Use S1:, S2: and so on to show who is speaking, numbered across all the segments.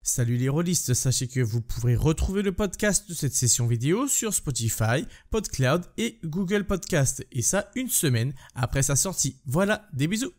S1: Salut les rôlistes, sachez que vous pourrez retrouver le podcast de cette session vidéo sur Spotify, PodCloud et Google Podcast, et ça une semaine après sa sortie. Voilà, des bisous.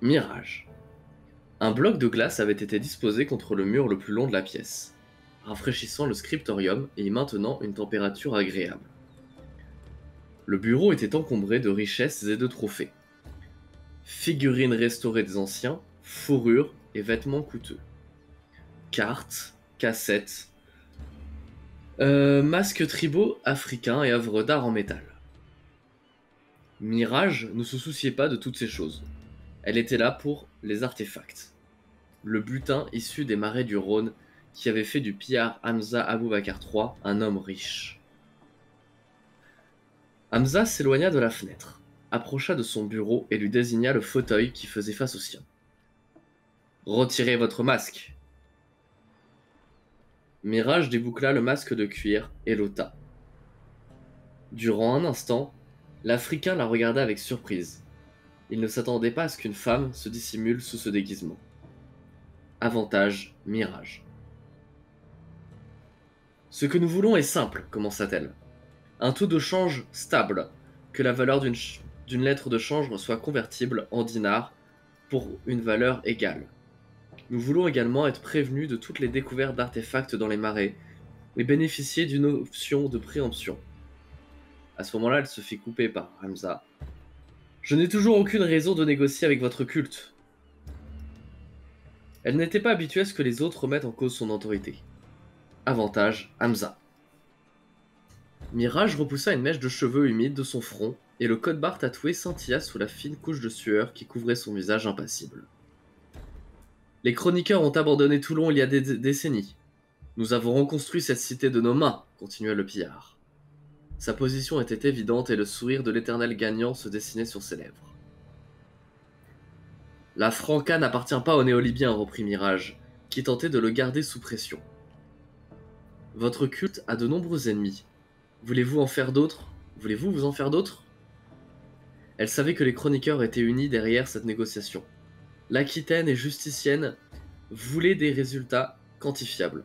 S2: Mirage. Un bloc de glace avait été disposé contre le mur le plus long de la pièce, rafraîchissant le scriptorium et y maintenant une température agréable. Le bureau était encombré de richesses et de trophées. Figurines restaurées des anciens, fourrures et vêtements coûteux. Cartes, cassettes, masques tribaux africains et œuvres d'art en métal. Mirage ne se souciait pas de toutes ces choses. Elle était là pour les artefacts. Le butin issu des marais du Rhône qui avait fait du pillard Hamza Aboubakar III un homme riche. Hamza s'éloigna de la fenêtre, approcha de son bureau et lui désigna le fauteuil qui faisait face au sien. « Retirez votre masque !» Mirage déboucla le masque de cuir et l'ôta. Durant un instant, l'Africain la regarda avec surprise. Il ne s'attendait pas à ce qu'une femme se dissimule sous ce déguisement. Avantage, Mirage. Ce que nous voulons est simple, commença-t-elle. Un taux de change stable, que la valeur d'une lettre de change soit convertible en dinars pour une valeur égale. Nous voulons également être prévenus de toutes les découvertes d'artefacts dans les marais et bénéficier d'une option de préemption. À ce moment-là, elle se fit couper par Hamza. Je n'ai toujours aucune raison de négocier avec votre culte. Elle n'était pas habituée à ce que les autres remettent en cause son autorité. Avantage, Hamza. Mirage repoussa une mèche de cheveux humides de son front, et le code barre tatoué scintilla sous la fine couche de sueur qui couvrait son visage impassible. Les chroniqueurs ont abandonné Toulon il y a des décennies. Nous avons reconstruit cette cité de nos mains, continua le pillard. Sa position était évidente et le sourire de l'éternel gagnant se dessinait sur ses lèvres. La Franca n'appartient pas aux néo-libyens, reprit Mirage, qui tentait de le garder sous pression. Votre culte a de nombreux ennemis. Voulez-vous en faire d'autres ? Voulez-vous vous en faire d'autres ? Elle savait que les chroniqueurs étaient unis derrière cette négociation. L'Aquitaine et Justicienne voulaient des résultats quantifiables.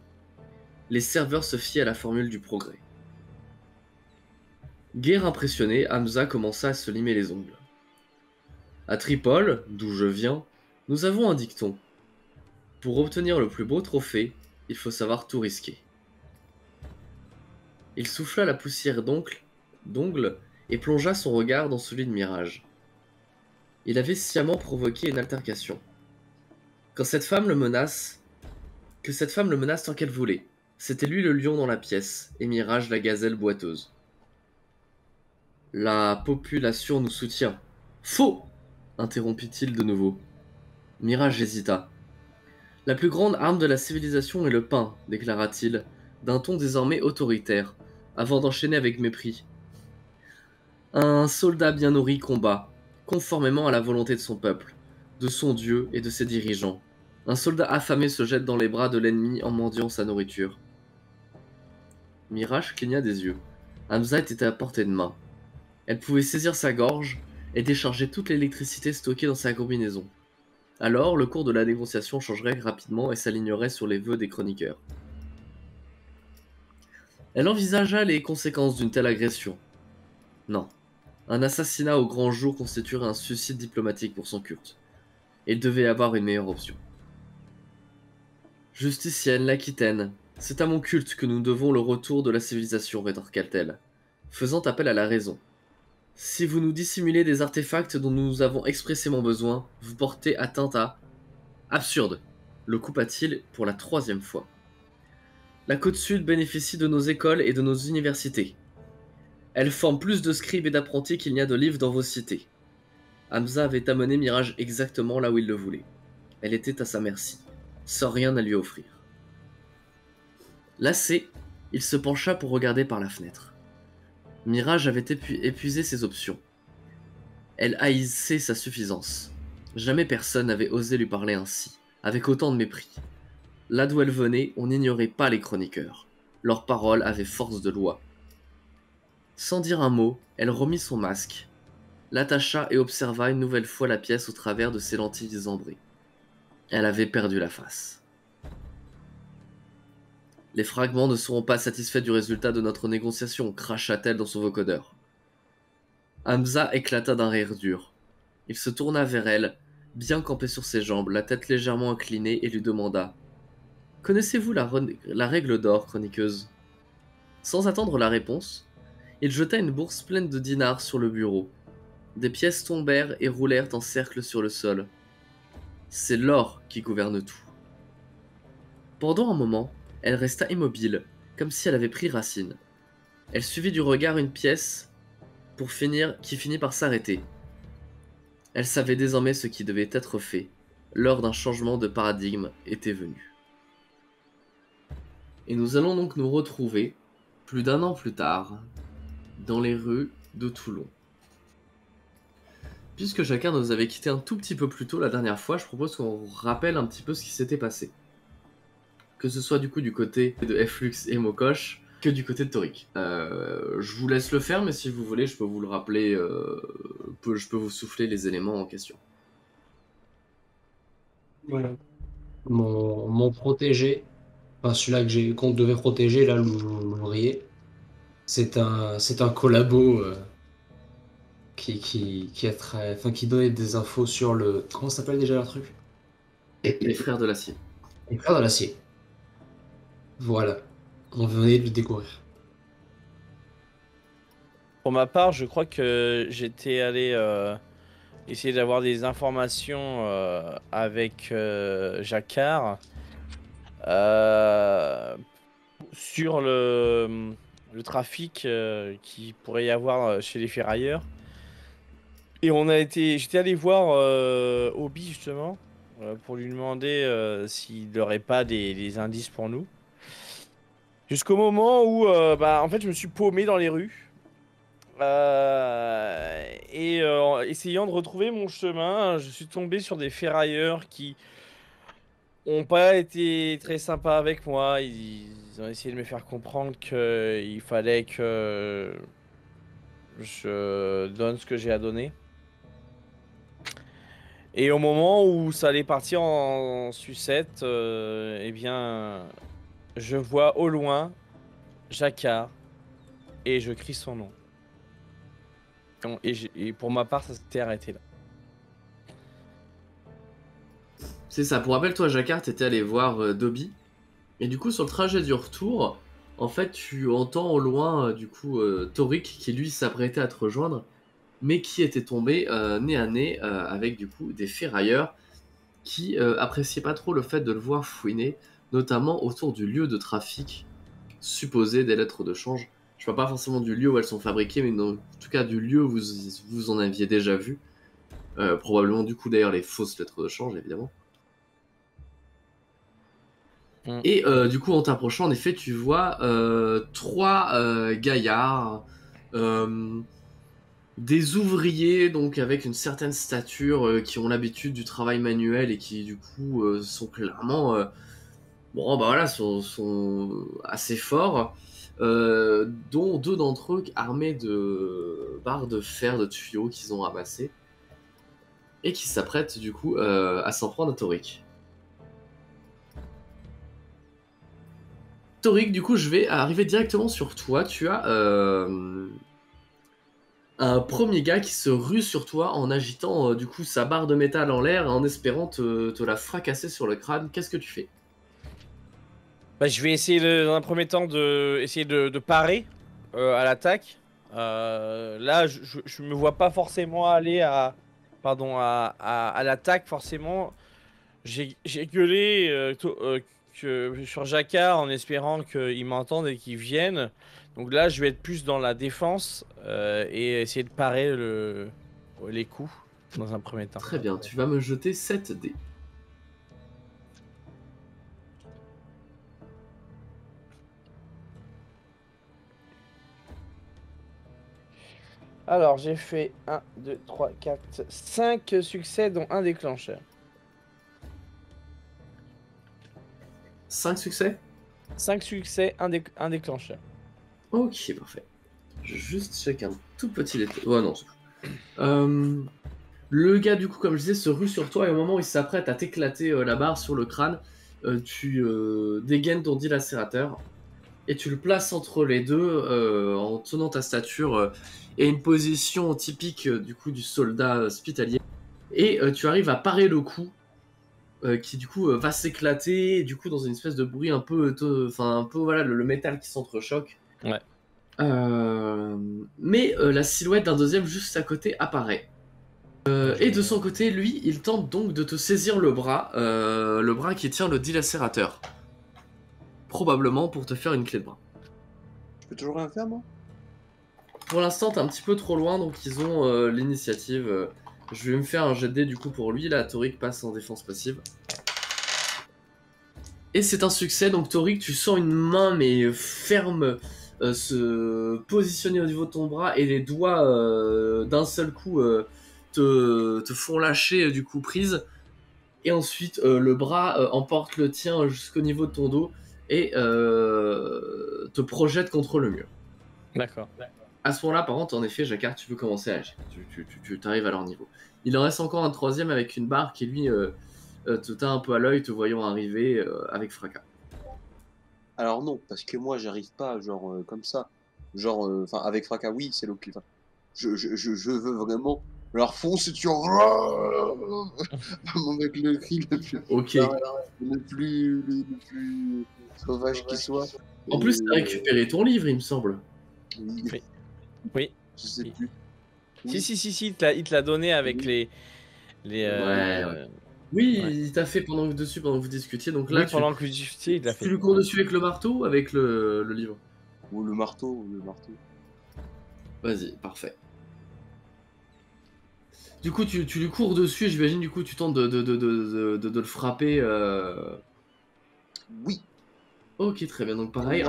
S2: Les serveurs se fiaient à la formule du progrès. Guère impressionné, Hamza commença à se limer les ongles. À Tripoli, d'où je viens, nous avons un dicton. Pour obtenir le plus beau trophée, il faut savoir tout risquer. Il souffla la poussière d'ongles et plongea son regard dans celui de Mirage. Il avait sciemment provoqué une altercation. Que cette femme le menace tant qu'elle voulait. C'était lui le lion dans la pièce, et Mirage la gazelle boiteuse. La population nous soutient. Faux ! Interrompit-il de nouveau. Mirage hésita. La plus grande arme de la civilisation est le pain, déclara-t-il, d'un ton désormais autoritaire, avant d'enchaîner avec mépris. Un soldat bien nourri combat, conformément à la volonté de son peuple, de son dieu et de ses dirigeants. Un soldat affamé se jette dans les bras de l'ennemi en mendiant sa nourriture. Mirage cligna des yeux. Hamza était à portée de main. Elle pouvait saisir sa gorge et décharger toute l'électricité stockée dans sa combinaison. Alors, le cours de la négociation changerait rapidement et s'alignerait sur les vœux des chroniqueurs. Elle envisagea les conséquences d'une telle agression. Non. Un assassinat au grand jour constituerait un suicide diplomatique pour son culte. Il devait y avoir une meilleure option. Justicienne, l'Aquitaine, c'est à mon culte que nous devons le retour de la civilisation, rétorqua-t-elle, faisant appel à la raison. Si vous nous dissimulez des artefacts dont nous avons expressément besoin, vous portez atteinte à... Absurde, le coupa-t-il pour la 3e fois. La côte sud bénéficie de nos écoles et de nos universités. Elle forme plus de scribes et d'apprentis qu'il n'y a de livres dans vos cités. Hamza avait amené Mirage exactement là où il le voulait. Elle était à sa merci, sans rien à lui offrir. Lassé, il se pencha pour regarder par la fenêtre. Mirage avait épuisé ses options. Elle haïssait sa suffisance. Jamais personne n'avait osé lui parler ainsi, avec autant de mépris. Là d'où elle venait, on n'ignorait pas les chroniqueurs. Leurs paroles avaient force de loi. Sans dire un mot, elle remit son masque, l'attacha et observa une nouvelle fois la pièce au travers de ses lentilles ambrées. Elle avait perdu la face. Les fragments ne seront pas satisfaits du résultat de notre négociation, cracha-t-elle dans son vocodeur. Hamza éclata d'un rire dur. Il se tourna vers elle, bien campé sur ses jambes, la tête légèrement inclinée, et lui demanda « Connaissez-vous la règle d'or, chroniqueuse ?» Sans attendre la réponse, il jeta une bourse pleine de dinars sur le bureau. Des pièces tombèrent et roulèrent en cercle sur le sol. C'est l'or qui gouverne tout. Pendant un moment, elle resta immobile, comme si elle avait pris racine. Elle suivit du regard une pièce qui finit par s'arrêter. Elle savait désormais ce qui devait être fait. L'heure d'un changement de paradigme était venue. Et nous allons donc nous retrouver, plus d'1 an plus tard, dans les rues de Toulon. Puisque chacun nous avait quitté un tout petit peu plus tôt la dernière fois, je propose qu'on rappelle un petit peu ce qui s'était passé. Que ce soit du coup du côté de Flux et Mokosh, que du côté de Torik. Je vous laisse le faire, mais si vous voulez, je peux vous le rappeler, je peux vous souffler les éléments en question.
S3: Voilà. Mon protégé, enfin celui-là qu'on devait protéger, là, l'ouvrier, c'est un collabo qui donnait des infos sur le... Comment ça s'appelle déjà leur truc?
S2: Les frères de l'acier.
S3: Les frères de l'acier. Voilà. On venait de le découvrir.
S4: Pour ma part, je crois que j'étais allé essayer d'avoir des informations avec Jacquard sur le trafic qui pourrait y avoir chez les ferrailleurs. Et j'étais allé voir Obi justement pour lui demander s'il n'aurait pas des indices pour nous. Jusqu'au moment où en fait, je me suis paumé dans les rues. En essayant de retrouver mon chemin, je suis tombé sur des ferrailleurs qui ont pas été très sympas avec moi. Ils ont essayé de me faire comprendre qu'il fallait que je donne ce que j'ai à donner. Et au moment où ça allait partir en sucette, eh bien, je vois au loin Jacquard et je crie son nom. Et pour ma part, ça s'était arrêté là.
S2: C'est ça, pour rappel, toi, Jacquard, t'étais allé voir Dobby. Et du coup, sur le trajet du retour, en fait, tu entends au loin, Torik, qui lui s'apprêtait à te rejoindre, mais qui était tombé nez à nez avec, du coup, des ferrailleurs qui appréciaient pas trop le fait de le voir fouiner, notamment autour du lieu de trafic supposé des lettres de change. Je parle pas forcément du lieu où elles sont fabriquées, mais en tout cas du lieu où vous en aviez déjà vu. Probablement, du coup, d'ailleurs, les fausses lettres de change, évidemment. Et du coup, en t'approchant, en effet, tu vois 3 gaillards, des ouvriers, donc avec une certaine stature, qui ont l'habitude du travail manuel et qui, du coup, sont clairement, sont assez forts. dont 2 d'entre eux armés de barres de fer, de tuyaux qu'ils ont ramassés, et qui s'apprêtent du coup à s'en prendre à Torik. Torik, du coup, je vais arriver directement sur toi. Tu as un premier gars qui se rue sur toi en agitant du coup sa barre de métal en l'air en espérant te la fracasser sur le crâne. Qu'est-ce que tu fais?
S4: Bah, je vais essayer dans un premier temps de parer à l'attaque. Là, je me vois pas forcément aller à l'attaque forcément. J'ai gueulé sur Jacquard en espérant qu'il m'entende et qu'il vienne. Donc là, je vais être plus dans la défense et essayer de parer les coups dans un premier temps.
S2: Très bien, tu vas me jeter 7 dés.
S4: Alors, j'ai fait 1, 2, 3, 4, 5 succès, dont un déclencheur.
S2: 5 succès?
S4: 5 succès, un déclencheur.
S2: Ok, parfait. Je vais juste check un tout petit détail. Oh non, c'est tout. Le gars, du coup, comme je disais, se rue sur toi et au moment où il s'apprête à t'éclater la barre sur le crâne, tu dégaines ton dilacérateur et tu le places entre les deux en tenant ta stature et une position typique du coup du soldat hospitalier. Et tu arrives à parer le coup qui du coup va s'éclater du coup dans une espèce de bruit un peu, enfin un peu voilà le métal qui s'entrechoque.
S4: Ouais.
S2: Mais la silhouette d'un deuxième juste à côté apparaît. Et de son côté, lui, il tente donc de te saisir le bras qui tient le dilacérateur. Probablement pour te faire une clé de bras.
S5: Je peux toujours rien faire, moi?
S2: Pour l'instant, t'es un petit peu trop loin, donc ils ont l'initiative. Je vais me faire un jet de dés du coup pour lui. Là, Torik passe en défense passive. Et c'est un succès, donc Torik, tu sens une main mais ferme se positionner au niveau de ton bras et les doigts d'un seul coup te font lâcher du coup prise. Et ensuite, le bras emporte le tien jusqu'au niveau de ton dos et te projette contre le mur.
S4: D'accord.
S2: À ce moment-là, par contre, en effet, Jacquard, tu peux commencer à agir. Tu t'arrives à leur niveau. Il en reste encore un troisième avec une barre qui, lui, te teint un peu à l'œil, te voyant arriver avec fracas.
S5: Alors non, parce que moi, j'arrive pas, genre, comme ça. Genre, enfin, avec fracas, oui, c'est l'occupe. Enfin, je veux vraiment leur foncer sur... avec le cri
S2: Ok.
S5: le plus sauvage qui soit.
S2: En plus, t'as récupéré ton livre, il me semble.
S5: Oui.
S4: Oui.
S5: Je sais
S4: Oui.
S5: plus.
S4: Si, il te l'a donné avec les
S2: Ouais. Oui,
S4: Ouais.
S2: il t'a fait pendant que vous discutiez. Donc là,
S4: oui, pendant que vous discutiez, il te l'a
S2: tu
S4: fait.
S2: lui cours dessus avec le marteau ou avec le livre?
S5: Ou le marteau,
S2: Vas-y, parfait. Du coup, tu lui cours dessus et j'imagine, du coup, tu tentes de le frapper.
S5: Oui.
S2: Ok, très bien. Donc pareil,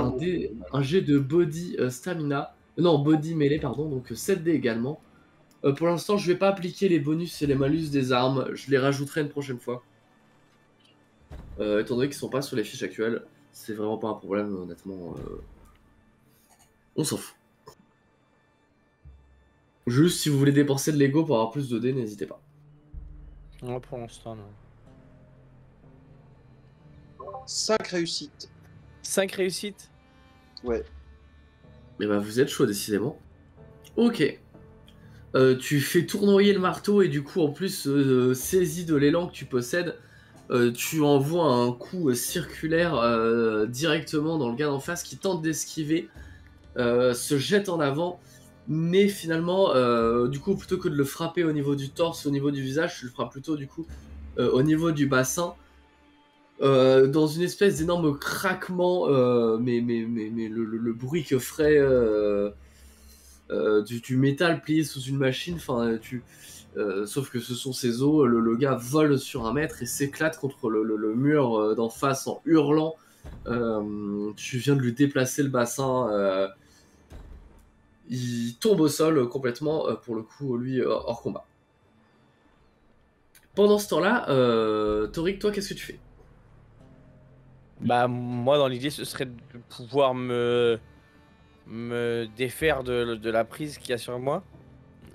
S2: un jet de body stamina. Non, body mêlée, pardon. Donc 7 dés également. Pour l'instant, je vais pas appliquer les bonus et les malus des armes. Je les rajouterai une prochaine fois. Étant donné qu'ils sont pas sur les fiches actuelles, c'est vraiment pas un problème, honnêtement. On s'en fout. Juste, si vous voulez dépenser de l'ego pour avoir plus de dés, n'hésitez pas.
S4: Non, pour l'instant, non.
S5: 5 réussites.
S4: 5 réussites.
S5: Ouais.
S2: Mais bah, vous êtes chaud, décidément. Ok. Tu fais tournoyer le marteau et du coup, en plus, saisi de l'élan que tu possèdes, tu envoies un coup circulaire directement dans le gars d'en face qui tente d'esquiver, se jette en avant, mais finalement, du coup, plutôt que de le frapper au niveau du torse, au niveau du visage, tu le feras plutôt du coup au niveau du bassin. Dans une espèce d'énorme craquement, mais le bruit que ferait du métal plié sous une machine, enfin sauf que ce sont ses os, le gars vole sur 1 mètre et s'éclate contre le mur d'en face en hurlant. Tu viens de lui déplacer le bassin, il tombe au sol complètement, pour le coup, lui, hors combat. Pendant ce temps-là, Torik, toi, qu'est-ce que tu fais?
S4: Bah, moi, dans l'idée, ce serait de pouvoir me me défaire de la prise qu'il y a sur moi.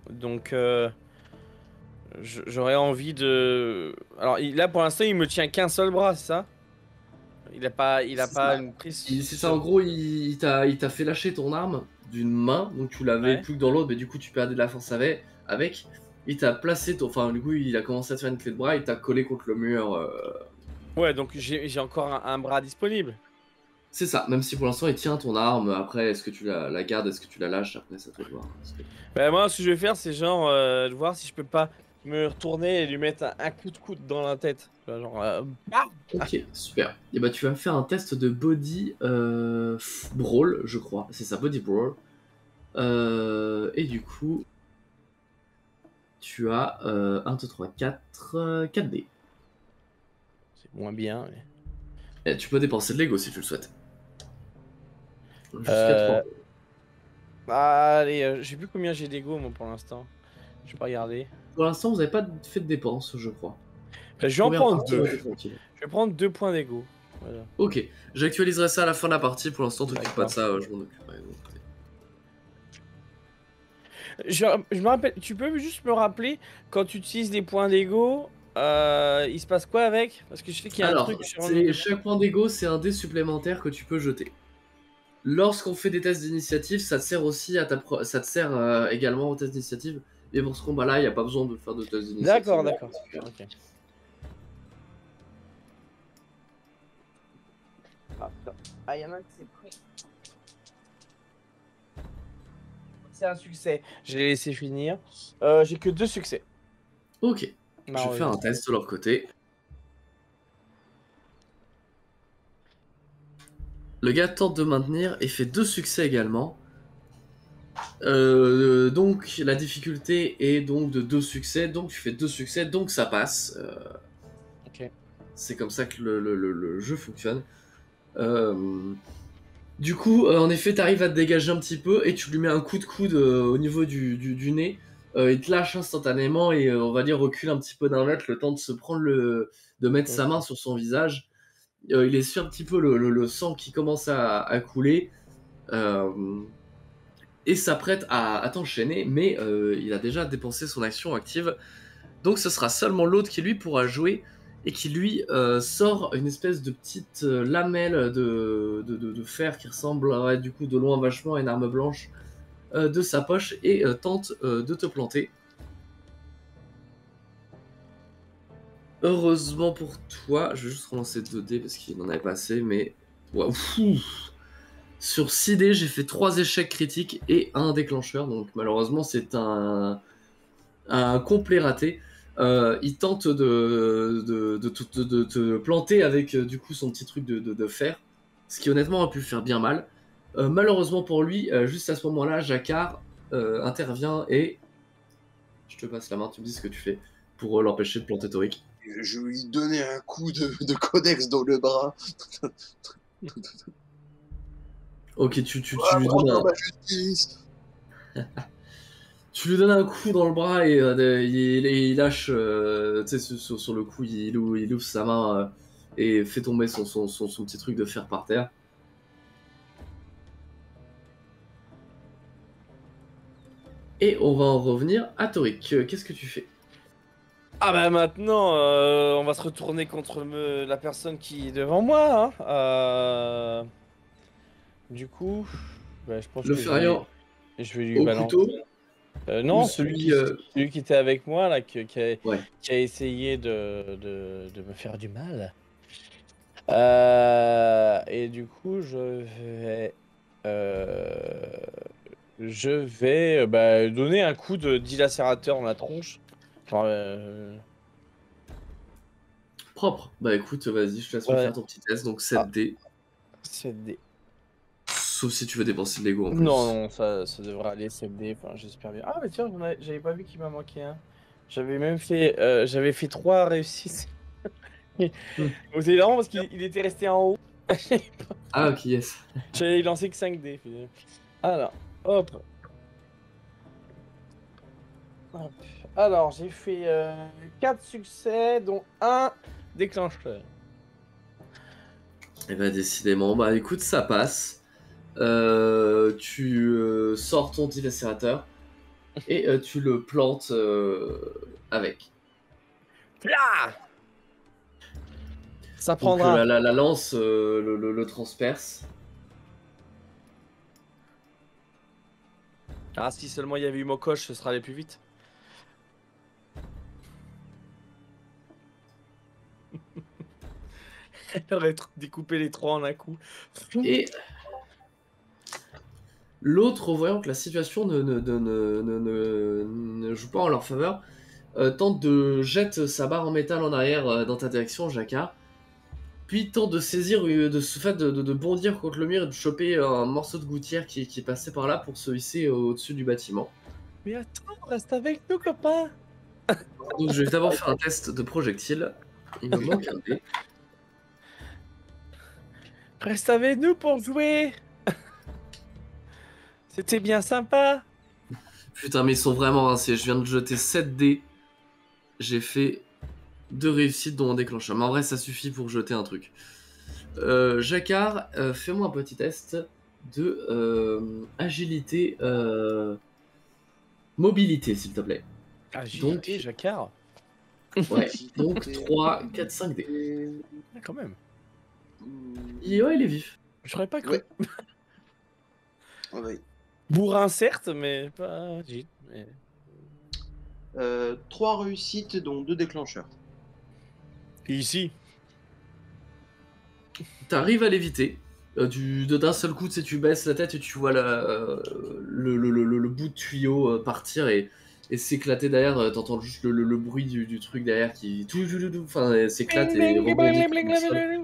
S4: Donc j'aurais envie de... Alors là pour l'instant il me tient qu'un seul bras, c'est ça? Il a pas une prise...
S2: C'est ça, en gros, il t'a fait lâcher ton arme d'une main, donc tu l'avais
S4: Ouais.
S2: plus que dans l'autre, mais du coup tu perdais de la force avec. Il t'a placé ton... Enfin, du coup, il a commencé à te faire une clé de bras, il t'a collé contre le mur.
S4: Ouais, donc j'ai encore un bras disponible.
S2: C'est ça, même si pour l'instant il tient ton arme, après, est-ce que tu la gardes, est-ce que tu la lâches, après, ça te voir.
S4: Bah, moi, ce que je vais faire, c'est genre de voir si je peux pas me retourner et lui mettre un coup de coude dans la tête. Genre, ah.
S2: Ok, super. Et bah, tu vas me faire un test de body brawl, je crois. C'est ça, body brawl. Et du coup, tu as 1, 2, 3, 4 dés.
S4: C'est moins bien. Mais...
S2: Et tu peux dépenser de l'ego si tu le souhaites. Jusqu'à 3.
S4: Allez, je sais plus combien j'ai d'ego moi pour l'instant. Je vais pas regarder.
S2: Pour l'instant, vous n'avez pas fait de dépenses, je crois.
S4: Bah, je vais en
S2: Première
S4: prendre
S2: partie,
S4: 2.
S2: on était tranquille.
S4: Je vais prendre 2 points d'ego. Voilà.
S2: Ok, j'actualiserai ça à la fin de la partie. Pour l'instant, t'occupe pas de ça, je m'en occuperai.
S4: Je me rappelle, tu peux juste me rappeler quand tu utilises des points d'ego, il se passe quoi avec? Parce que je sais qu'il y a un truc sur
S2: chaque point d'ego, c'est un dé supplémentaire que tu peux jeter. Lorsqu'on fait des tests d'initiative, ça te sert aussi à ça te sert également aux tests d'initiative. Mais pour ce combat-là, il n'y a pas besoin de faire de tests d'initiative.
S4: D'accord. Ok. Ah, il y en a un qui s'est pris. C'est un succès. Je l'ai laissé finir. J'ai que 2 succès.
S2: Ok. Je vais faire un test de leur côté. Le gars tente de maintenir et fait 2 succès également. Donc la difficulté est donc de 2 succès. Donc tu fais 2 succès, donc ça passe.
S4: Ok.
S2: C'est comme ça que le jeu fonctionne. Du coup, en effet, t'arrives à te dégager un petit peu et tu lui mets un coup de coude au niveau du nez. Il te lâche instantanément et on va dire recule un petit peu d'un mètre le temps de se prendre de mettre sa main sur son visage. Il essuie un petit peu le sang qui commence à couler et s'apprête à t'enchaîner, mais il a déjà dépensé son action active. Donc ce sera seulement l'autre qui lui pourra jouer et qui lui sort une espèce de petite lamelle de fer qui ressemble du coup de loin vachement à une arme blanche de sa poche et tente de te planter. Heureusement pour toi, je vais juste relancer 2 dés parce qu'il n'en avait pas assez, mais... Wow. Sur 6 dés, j'ai fait 3 échecs critiques et un déclencheur, donc malheureusement c'est un complet raté. Il tente de te planter avec du coup son petit truc de fer, ce qui honnêtement a pu faire bien mal. Malheureusement pour lui, juste à ce moment-là, Jacquard intervient et... Je te passe la main, tu me dis ce que tu fais pour l'empêcher de planter Toric.
S5: Je lui donnais un coup de codex dans le bras.
S2: Ok, tu lui
S5: Prends
S2: donnes
S5: ma justice.
S2: tu lui donnes un coup dans le bras et il lâche, tu sais, sur le coup, il ouvre sa main et fait tomber son petit truc de fer par terre. Et on va en revenir à Toric. Qu'est-ce que tu fais?
S4: Ah bah maintenant, on va se retourner contre la personne qui est devant moi. Hein. Du coup, bah, je pense
S2: Le
S4: que
S2: ferrailleur
S4: je vais lui
S2: au
S4: balancer.
S2: couteau.
S4: Non,
S2: Ou
S4: celui qui était avec moi, là, qui a essayé de me faire du mal. Et du coup, je vais donner un coup de dilacérateur dans la tronche. Genre,
S2: Propre. Bah écoute, vas-y, je te laisse me faire ton petit test. Donc 7D.
S4: 7D.
S2: Sauf si tu veux dépenser de l'ego en plus.
S4: Non, ça devrait aller 7D, enfin, j'espère bien. Ah, mais tiens, j'avais pas vu qu'il m'a manqué un. J'avais même fait, 3 réussites. C'est marrant parce qu'il était resté en haut.
S2: Ah, ok, yes.
S4: J'avais lancé que 5D. Alors, hop. Alors, j'ai fait 4 succès, dont un déclencheur.
S2: Et bah décidément, bah écoute, ça passe. Tu sors ton dilacérateur et tu le plantes avec.
S4: Là ça
S2: Donc
S4: prendra.
S2: la lance le transperce.
S4: Ah, si seulement il y avait eu Mokosh, ce serait allé plus vite. Elle aurait découpé les 3 en un coup.
S2: Et l'autre, voyant que la situation ne joue pas en leur faveur, tente de jette sa barre en métal en arrière dans ta direction, Jacquard. Puis tente de saisir, de ce fait de bondir contre le mur et de choper un morceau de gouttière qui est passé par là pour se hisser au-dessus du bâtiment.
S4: Mais attends, reste avec nous, copain.
S2: Donc je vais d'abord faire un test de projectile. Il me manque un dé.
S4: Reste avec nous pour jouer. C'était bien sympa.
S2: Putain, mais ils sont vraiment rincés. Je viens de jeter 7 dés. J'ai fait 2 réussites dont un déclencheur. Mais en vrai, ça suffit pour jeter un truc. Jacquard, fais-moi un petit test de agilité, mobilité, s'il te plaît.
S4: Agilité, Jacquard.
S2: Ouais, donc 3, 4, 5 dés.
S4: Ah, quand même.
S2: Et ouais, il est vif.
S4: J'aurais pas cru.
S5: Ouais. Ouais.
S4: Bourrin, certes, mais pas agile. Mais...
S5: 3 réussites, dont 2 déclencheurs.
S4: Et ici.
S2: T'arrives à l'éviter. D'un seul coup, tu sais, tu baisses la tête et tu vois le bout de tuyau partir et s'éclater derrière. T'entends juste le bruit du truc derrière qui enfin, s'éclate et rebondit contre le sol.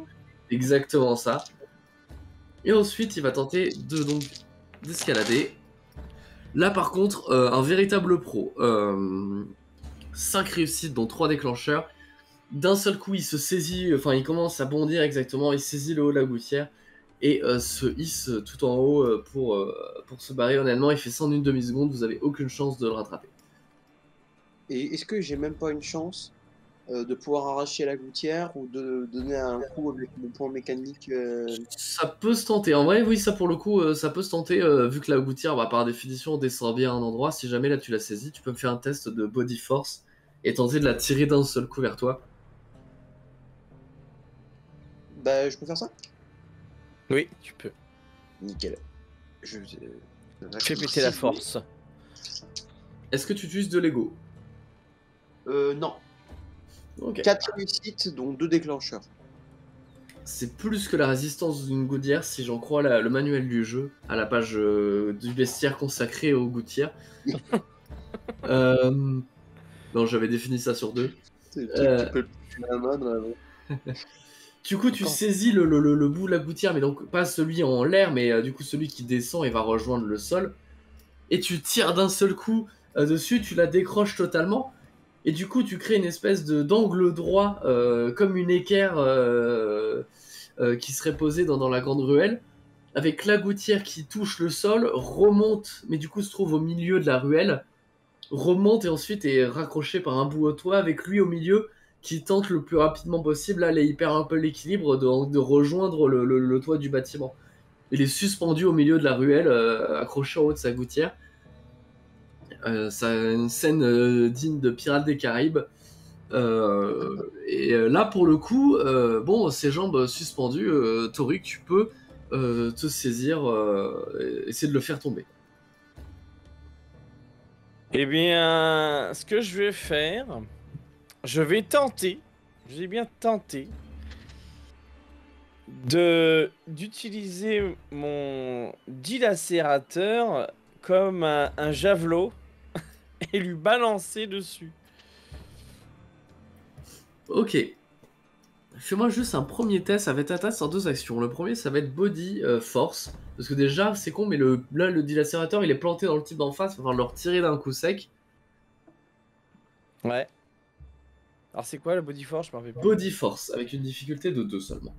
S2: Exactement ça. Et ensuite, il va tenter d'escalader. Là, par contre, un véritable pro. 5 réussites, dont 3 déclencheurs. D'un seul coup, il se saisit, enfin, il commence à bondir exactement, il saisit le haut de la gouttière et se hisse tout en haut pour se barrer. Honnêtement, il fait ça en une demi-seconde, vous avez aucune chance de le rattraper.
S5: Et est-ce que j'ai même pas une chance de pouvoir arracher la gouttière ou de donner un coup avec mon point mécanique
S2: Ça peut se tenter. En vrai, oui, ça pour le coup, ça peut se tenter, vu que la gouttière, bah, par définition, descend bien à un endroit. Si jamais là tu la saisis, tu peux me faire un test de body force et tenter de la tirer d'un seul coup vers toi.
S5: Bah, je peux faire ça?
S4: Oui, tu peux.
S5: Nickel.
S4: Fais péter la force.
S2: Est-ce que tu utilises de l'ego?
S5: Non.
S2: Ok.
S5: 4 réussites, dont 2 déclencheurs.
S2: C'est plus que la résistance d'une gouttière, si j'en crois le manuel du jeu, à la page du bestiaire consacré aux gouttières. Non, j'avais défini ça sur 2.
S5: Tu peux la main dans la...
S2: Du coup, tu saisis le bout de la gouttière, mais donc pas celui en l'air, mais du coup celui qui descend et va rejoindre le sol. Et tu tires d'un seul coup dessus, tu la décroches totalement. Et du coup, tu crées une espèce d'angle droit, comme une équerre qui serait posée dans la grande ruelle, avec la gouttière qui touche le sol, remonte, mais du coup se trouve au milieu de la ruelle, remonte et ensuite est raccroché par un bout au toit, avec lui au milieu qui tente le plus rapidement possible, là, il perd un peu l'équilibre, de rejoindre le toit du bâtiment. Il est suspendu au milieu de la ruelle, accroché en haut de sa gouttière. C'est une scène digne de Pirates des Caraïbes. Là, pour le coup, bon, ses jambes suspendues, Toric, tu peux te saisir, essayer de le faire tomber.
S4: Eh bien, ce que je vais faire, je vais tenter, j'ai bien tenté, d'utiliser mon dilacérateur comme un javelot et lui balancer dessus.
S2: Ok. Fais-moi juste un premier test avec ta tasse en 2 actions. Le premier, ça va être body force. Parce que déjà, c'est con, mais là, le dilacérateur, il est planté dans le type d'en face. Il va falloir le retirer d'un coup sec.
S4: Ouais. Alors c'est quoi le body force? Je m'en rappelle plus.
S2: Body force, avec une difficulté de 2 seulement.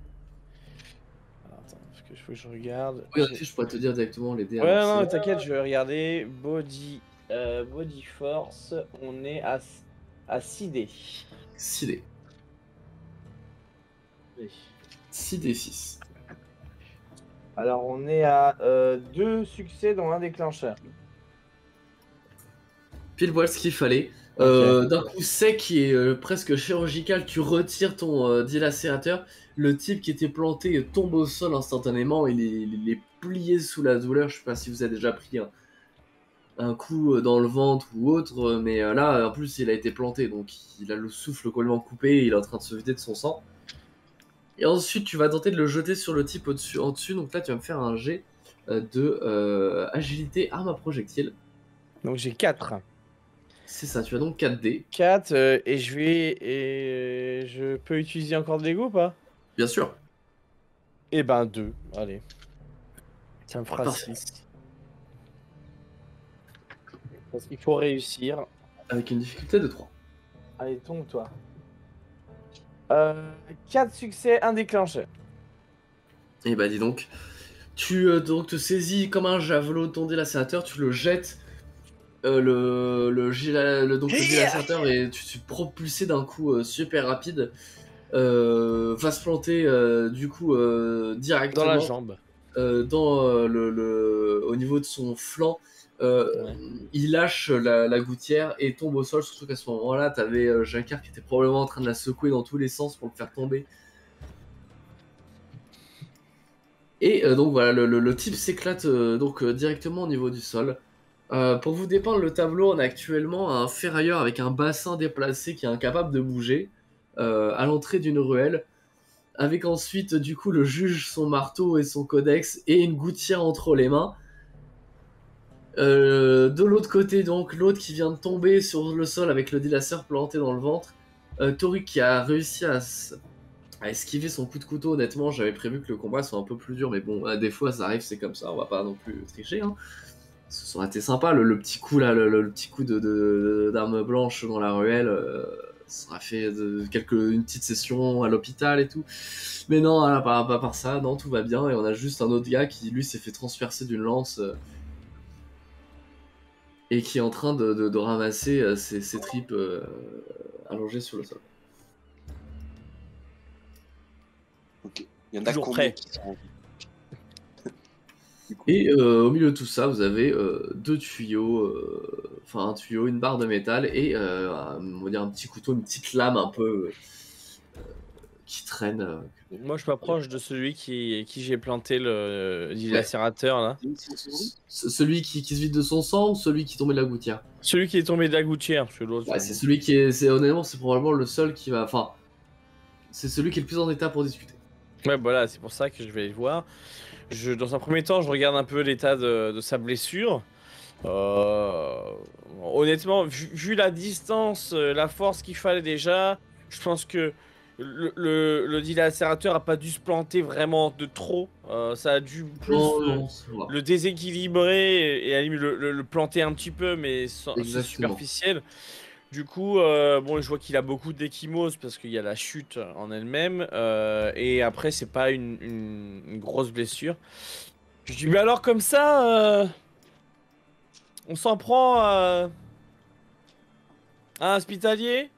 S4: Alors, attends, parce que faut que je regarde.
S2: Oui, ok, je pourrais te dire directement les dés à
S4: Ouais,
S2: lancer.
S4: non, t'inquiète, je vais regarder. Body force, on est à 6 dés.
S2: 6 dés. 6 dés 6.
S4: Alors, on est à 2 succès dans un déclencheur.
S2: Pile poil ce qu'il fallait.
S4: Ok.
S2: D'un coup sec et presque chirurgical, tu retires ton dilacérateur. Le type qui était planté tombe au sol instantanément. Il est plié sous la douleur. Je sais pas si vous avez déjà pris un coup dans le ventre ou autre, mais là, en plus, il a été planté. Donc, il a le souffle complètement coupé. Et il est en train de se vider de son sang. Et ensuite, tu vas tenter de le jeter sur le type en dessus. Donc là, tu vas me faire un jet de agilité arme à projectile.
S4: Donc, j'ai 4.
S2: C'est ça, tu as donc 4 dés.
S4: 4, et je vais. Et je peux utiliser encore de l'ego ou pas?
S2: Bien sûr.
S4: Eh ben, 2. Allez. Ça me fera
S2: Parfait.
S4: 6. Parce qu'il faut réussir.
S2: Avec une difficulté de 3.
S4: Allez, tombe, toi. 4 succès, un déclencheur.
S2: Et bah dis donc, tu donc te saisis comme un javelot de ton dilacérateur, tu le jettes, donc le dilacérateur et tu es propulsé d'un coup super rapide, va se planter du coup
S4: Dans
S2: directement
S4: la jambe.
S2: au niveau de son flanc.
S4: Ouais.
S2: Il lâche la gouttière et tombe au sol, surtout qu'à ce moment-là, t'avais Jacquard qui était probablement en train de la secouer dans tous les sens pour le faire tomber. Et donc voilà, le type s'éclate directement au niveau du sol. Pour vous dépeindre le tableau, on a actuellement un ferrailleur avec un bassin déplacé qui est incapable de bouger à l'entrée d'une ruelle, avec ensuite du coup le juge, son marteau et son codex et une gouttière entre les mains. De l'autre côté, donc, l'autre qui vient de tomber sur le sol avec le dilaceur planté dans le ventre. Tori qui a réussi à esquiver son coup de couteau. Honnêtement, j'avais prévu que le combat soit un peu plus dur, mais bon, des fois ça arrive, c'est comme ça, on va pas non plus tricher. Hein. Ça aurait été sympa, le petit coup là, le petit coup d'arme blanche dans la ruelle. Ça aurait fait une petite session à l'hôpital et tout. Mais non, à part ça, non, tout va bien. Et on a juste un autre gars qui, lui, s'est fait transpercer d'une lance. Et qui est en train de ramasser ses tripes allongées sur le sol.
S5: Ok. Il y en a
S4: Toujours
S5: combien
S4: prêt.
S5: qui sont... Du coup,
S2: Et au milieu de tout ça, vous avez deux tuyaux, enfin un tuyau, une barre de métal et on va dire un petit couteau, une petite lame un peu qui traîne.
S4: Moi, je m'approche de celui qui j'ai planté le dilacérateur, là.
S2: Celui qui se vide de son sang ou celui qui tombait de la gouttière?
S4: Celui qui est tombé de la gouttière, parce que l'autre...
S2: Ouais, c'est celui qui est... Honnêtement, c'est probablement le seul qui va... Enfin, c'est celui qui est le plus en état pour discuter.
S4: Ouais, voilà, c'est pour ça que je vais le voir. Dans un premier temps, je regarde un peu l'état de sa blessure. Honnêtement, vu la distance, la force qu'il fallait déjà, je pense que le dilacérateur a pas dû se planter vraiment de trop. Ça a dû plus
S2: Non, ça va.
S4: le déséquilibrer et à la limite le planter un petit peu, mais c'est
S2: Exactement.
S4: superficiel. Du coup, bon, je vois qu'il a beaucoup d'échymose parce qu'il y a la chute en elle-même. Et après, c'est pas une grosse blessure. Je dis, mais alors comme ça, on s'en prend à un hospitalier?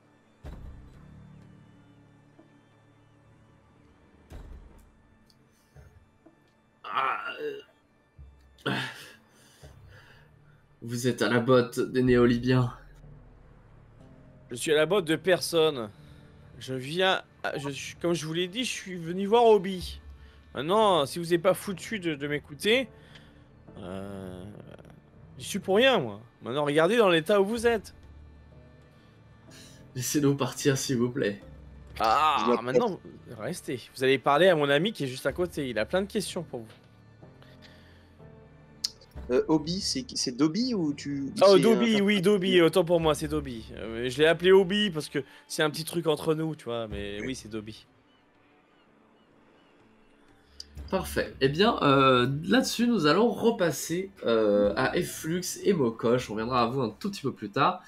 S2: Vous êtes à la botte des néo-libyens.
S4: Je suis à la botte de personne. Comme je vous l'ai dit, je suis venu voir Obi. Maintenant, si vous n'êtes pas foutu de m'écouter, j'y suis pour rien, moi. Maintenant, regardez dans l'état où vous êtes.
S2: Laissez-nous partir, s'il vous plaît.
S4: Ah, maintenant, restez. Vous allez parler à mon ami qui est juste à côté. Il a plein de questions pour vous.
S5: Obi, c'est Dobby ou tu...
S4: Oh,
S5: c'est
S4: Dobby,
S5: un-
S4: oui, Dobby. Autant pour moi, c'est Dobby. Je l'ai appelé Obi parce que c'est un petit truc entre nous, tu vois. Mais oui, c'est Dobby.
S2: Parfait. Eh bien, là-dessus, nous allons repasser à Flux et Mokosh. On reviendra à vous un tout petit peu plus tard.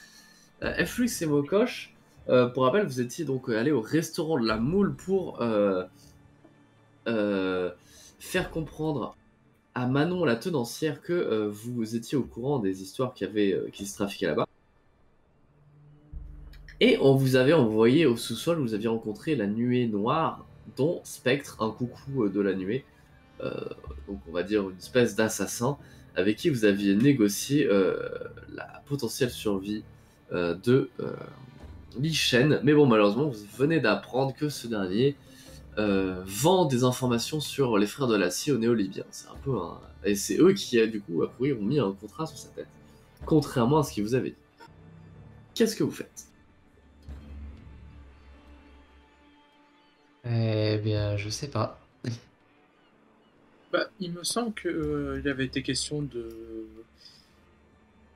S2: Flux et Mokosh, pour rappel, vous étiez donc allé au restaurant de la Moule pour faire comprendre à Manon, la tenancière, que vous étiez au courant des histoires qui se trafiquaient là-bas. Et on vous avait envoyé au sous-sol, vous aviez rencontré la nuée noire, dont Spectre, un coucou de la nuée, euh, donc on va dire une espèce d'assassin, avec qui vous aviez négocié la potentielle survie de Li Shen. Mais bon, malheureusement, vous venez d'apprendre que ce dernier vend des informations sur les frères de l'acier aux néo-libyens. C'est un peu un... Et c'est eux qui, du coup, a priori, ont mis un contrat sur sa tête. Contrairement à ce qu'ils vous avaient dit. Qu'est-ce que vous faites?
S3: Eh bien, je sais pas.
S6: Bah, il me semble qu'il avait été question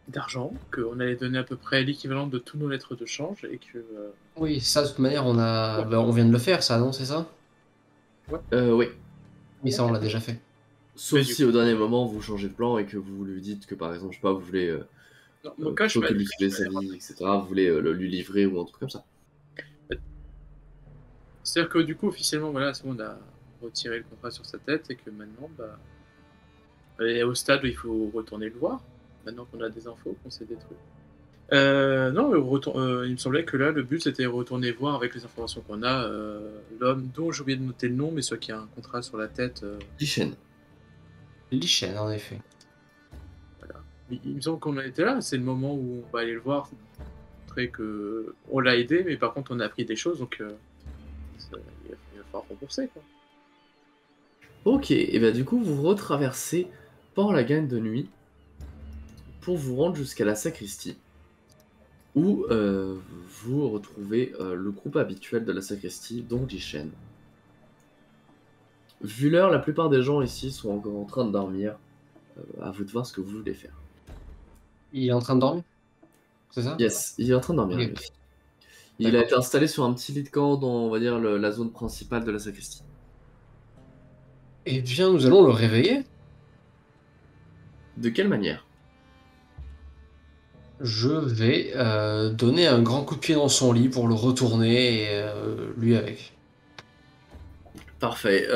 S6: d'argent, qu'on allait donner à peu près l'équivalent de tous nos lettres de change et que
S3: Oui, ça, de toute manière, on a...
S6: Ouais.
S3: bah, on vient de le faire, ça, non, c'est ça?
S2: Oui.
S3: Oui, ça, on l'a déjà fait.
S2: Sauf
S6: Mais du
S2: si au dernier moment vous changez de plan et que vous lui dites que par exemple, je sais pas, vous voulez,
S6: non, mon cas,
S2: plutôt que de lui sauver sa vie, etc., vous voulez lui livrer ou un truc comme ça.
S6: c'est-à-dire que du coup, officiellement, voilà, c'est bon, on a retiré le contrat sur sa tête et que maintenant, bah, elle est au stade où il faut retourner le voir. Maintenant qu'on a des infos, qu'on sait des trucs. Non, il me semblait que là, le but c'était retourner voir avec les informations qu'on a l'homme dont j'ai oublié de noter le nom, mais celui qui a un contrat sur la tête.
S2: Li Shen.
S3: Li Shen, en effet.
S6: Il me semble qu'on en était là, c'est le moment où on va aller le voir, montrer que on l'a aidé, mais par contre on a appris des choses, donc il va falloir rembourser, quoi.
S2: Ok, et bien du coup vous retraversez Port-la-Gagne de nuit pour vous rendre jusqu'à la sacristie, où vous retrouvez le groupe habituel de la sacristie, donc Li Shen. Vu l'heure, la plupart des gens ici sont encore en train de dormir. À vous de voir ce que vous voulez faire.
S3: Il est en train de dormir? C'est ça?
S2: Yes, il est en train de dormir.
S3: Ok.
S2: lui. Il a
S3: D'accord.
S2: été installé sur un petit lit de camp dans, on va dire, la zone principale de la sacristie.
S3: Eh bien, nous allons le réveiller.
S2: De quelle manière?
S3: Je vais donner un grand coup de pied dans son lit pour le retourner et lui avec.
S2: Parfait.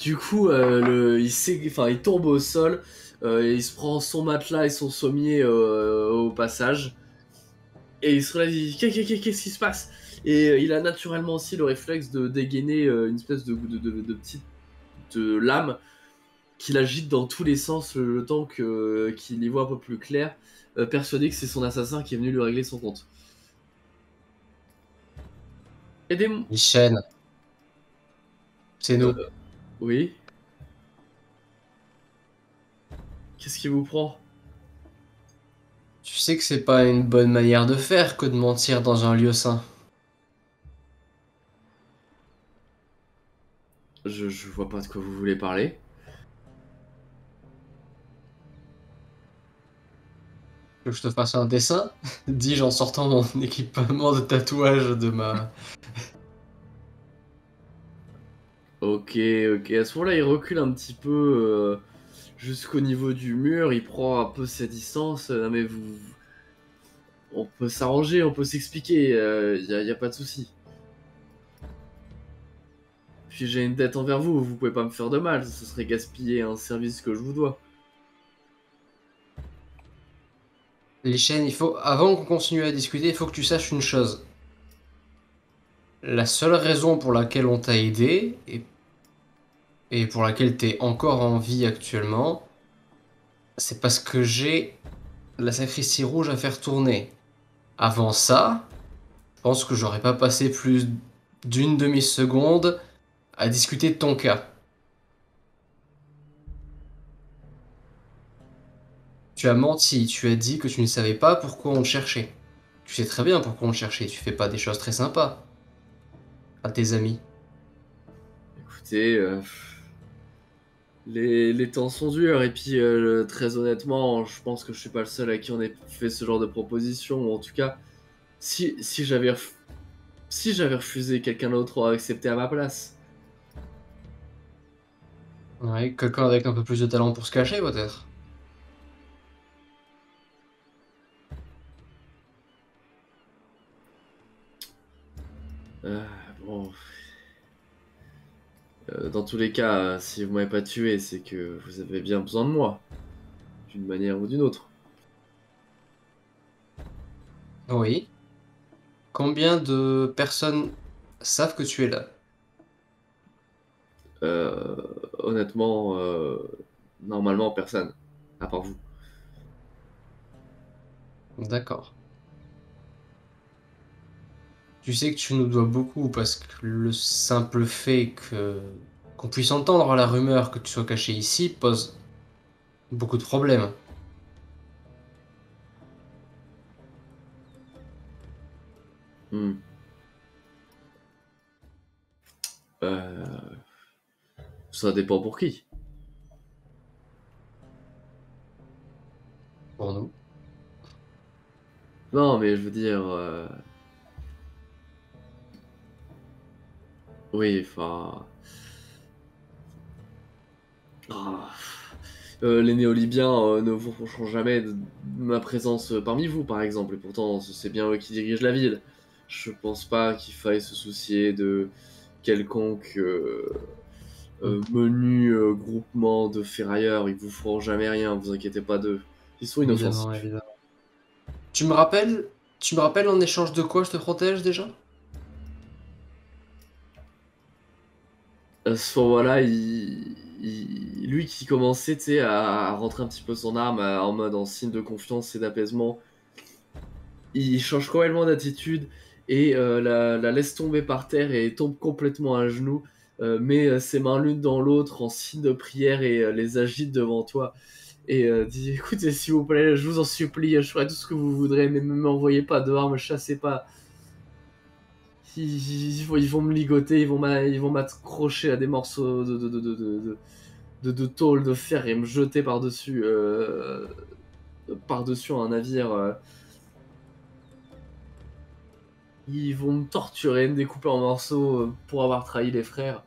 S2: Du coup, il tombe au sol, il se prend son matelas et son sommier au passage, et il se relève, il dit qu'est-ce qui se passe? Et il a naturellement aussi le réflexe de dégainer une espèce de petite lame qu'il agite dans tous les sens le temps qu'il y voit un peu plus clair, persuadé que c'est son assassin qui est venu lui régler son compte. Aidez-moi.
S3: Li Shen, c'est nous.
S2: Oui. Qu'est-ce qui vous prend?
S3: Tu sais que c'est pas une bonne manière de faire que de mentir dans un lieu saint.
S2: Je vois pas de quoi vous voulez parler.
S3: Que je te fasse un dessin, dis-je en sortant mon équipement de tatouage de ma...
S2: Ok, ok. À ce moment-là, il recule un petit peu jusqu'au niveau du mur. Il prend un peu ses distances. Non mais on peut s'arranger, on peut s'expliquer. Y a pas de souci. Puis j'ai une dette envers vous. Vous pouvez pas me faire de mal. Ce serait gaspiller un service que je vous dois.
S3: Li Shen, il faut, avant qu'on continue à discuter, il faut que tu saches une chose. La seule raison pour laquelle on t'a aidé, et pour laquelle t'es encore en vie actuellement, c'est parce que j'ai la sacristie rouge à faire tourner. Avant ça, je pense que j'aurais pas passé plus d'une demi-seconde à discuter de ton cas. Tu as menti, tu as dit que tu ne savais pas pourquoi on te cherchait. Tu sais très bien pourquoi on te cherchait, tu fais pas des choses très sympas à tes amis.
S2: Écoutez, les temps sont durs et puis très honnêtement, je pense que je suis pas le seul à qui on ait fait ce genre de proposition. Ou en tout cas, si j'avais refusé, quelqu'un d'autre aurait accepté à ma place.
S3: Ouais, quelqu'un avec un peu plus de talent pour se cacher peut-être.
S2: Euh, bon. Dans tous les cas, si vous m'avez pas tué, c'est que vous avez bien besoin de moi. D'une manière ou d'une autre.
S3: Oui. Combien de personnes savent que tu es là?
S2: Honnêtement, normalement, personne, à part vous.
S3: D'accord. Tu sais que tu nous dois beaucoup parce que le simple fait qu'on puisse entendre la rumeur que tu sois caché ici pose beaucoup de problèmes.
S2: Hmm. Euh, Ça dépend pour qui.
S3: Pour nous.
S2: Non, mais je veux dire... Oui, enfin... Ah. Les néo-libyens ne vous reprocheront jamais de ma présence parmi vous, par exemple, et pourtant c'est bien eux qui dirigent la ville. Je pense pas qu'il faille se soucier de quelconque menu groupement de ferrailleurs. Ils vous feront jamais rien, vous inquiétez pas d'eux. Ils sont
S3: Évidemment,
S2: inoffensifs.
S3: évidemment. Tu me rappelles en échange de quoi je te protège déjà?
S2: À ce moment-là, lui qui commençait, tu sais, à rentrer un petit peu son arme en mode en signe de confiance et d'apaisement, il change complètement d'attitude et la laisse tomber par terre et tombe complètement à genoux, met ses mains l'une dans l'autre en signe de prière et les agite devant toi et dit écoutez s'il vous plaît, je vous en supplie, je ferai tout ce que vous voudrez, mais ne m'envoyez pas dehors, me chassez pas. Ils vont me ligoter, ils vont m'accrocher à des morceaux de tôle, de fer et me jeter par-dessus un navire. Ils vont me torturer, me découper en morceaux pour avoir trahi les frères.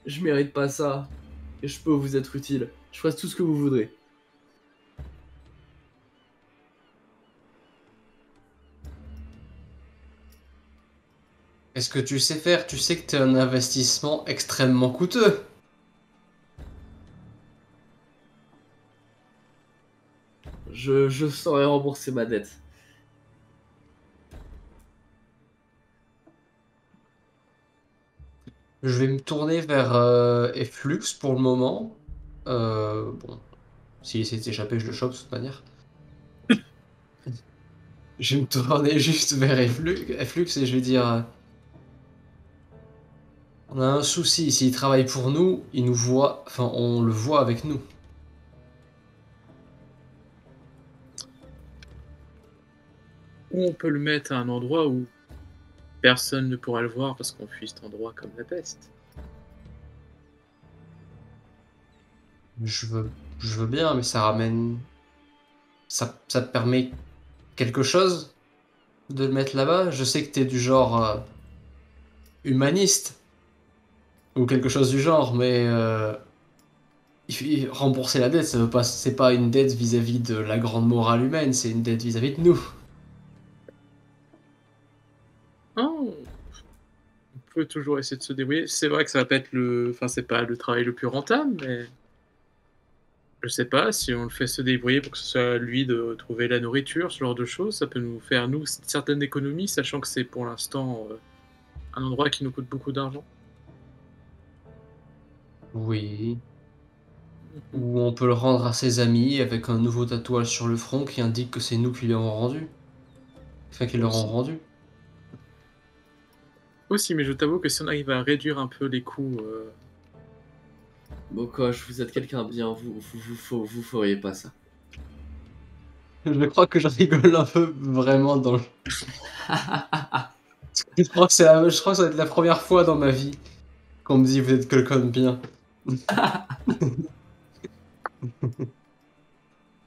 S2: Je mérite pas ça. Et je peux vous être utile. Je ferai tout ce que vous voudrez.
S3: Est-ce que tu sais faire? Tu sais que t'es un investissement extrêmement coûteux.
S2: Je saurai rembourser ma dette.
S3: Je vais me tourner vers Efflux pour le moment. Bon, s'il essaie de s'échapper, je le chope de toute manière. Je vais me tourner juste vers Efflux et je vais dire on a un souci, s'il travaille pour nous, il nous voit, enfin on le voit avec nous.
S6: Ou on peut le mettre à un endroit où personne ne pourra le voir parce qu'on fuit cet endroit comme la peste.
S3: Je veux, je veux bien, mais ça ramène. Ça te permet quelque chose de le mettre là-bas? Je sais que t'es du genre humaniste ou quelque chose du genre, mais rembourser la dette, ça veut pas, c'est pas une dette vis-à-vis de la grande morale humaine, c'est une dette vis-à-vis de nous.
S6: Oh, on peut toujours essayer de se débrouiller. C'est vrai que ça va pas être enfin, c'est pas le travail le plus rentable, mais je sais pas si on le fait se débrouiller pour que ce soit à lui de trouver la nourriture, ce genre de choses, ça peut nous faire nous certaines économies, sachant que c'est pour l'instant un endroit qui nous coûte beaucoup d'argent.
S3: Oui. Ou on peut le rendre à ses amis avec un nouveau tatouage sur le front qui indique que c'est nous qui lui avons rendu. Enfin, qui leur ont
S6: Aussi.
S3: rendu.
S6: Aussi, mais je t'avoue que si on arrive à réduire un peu les coûts,
S2: Mokosh, vous êtes quelqu'un de bien, vous feriez pas ça.
S3: Je crois que je rigole un peu vraiment dans le... Je crois que je crois que ça va être la première fois dans ma vie qu'on me dit vous êtes quelqu'un de bien.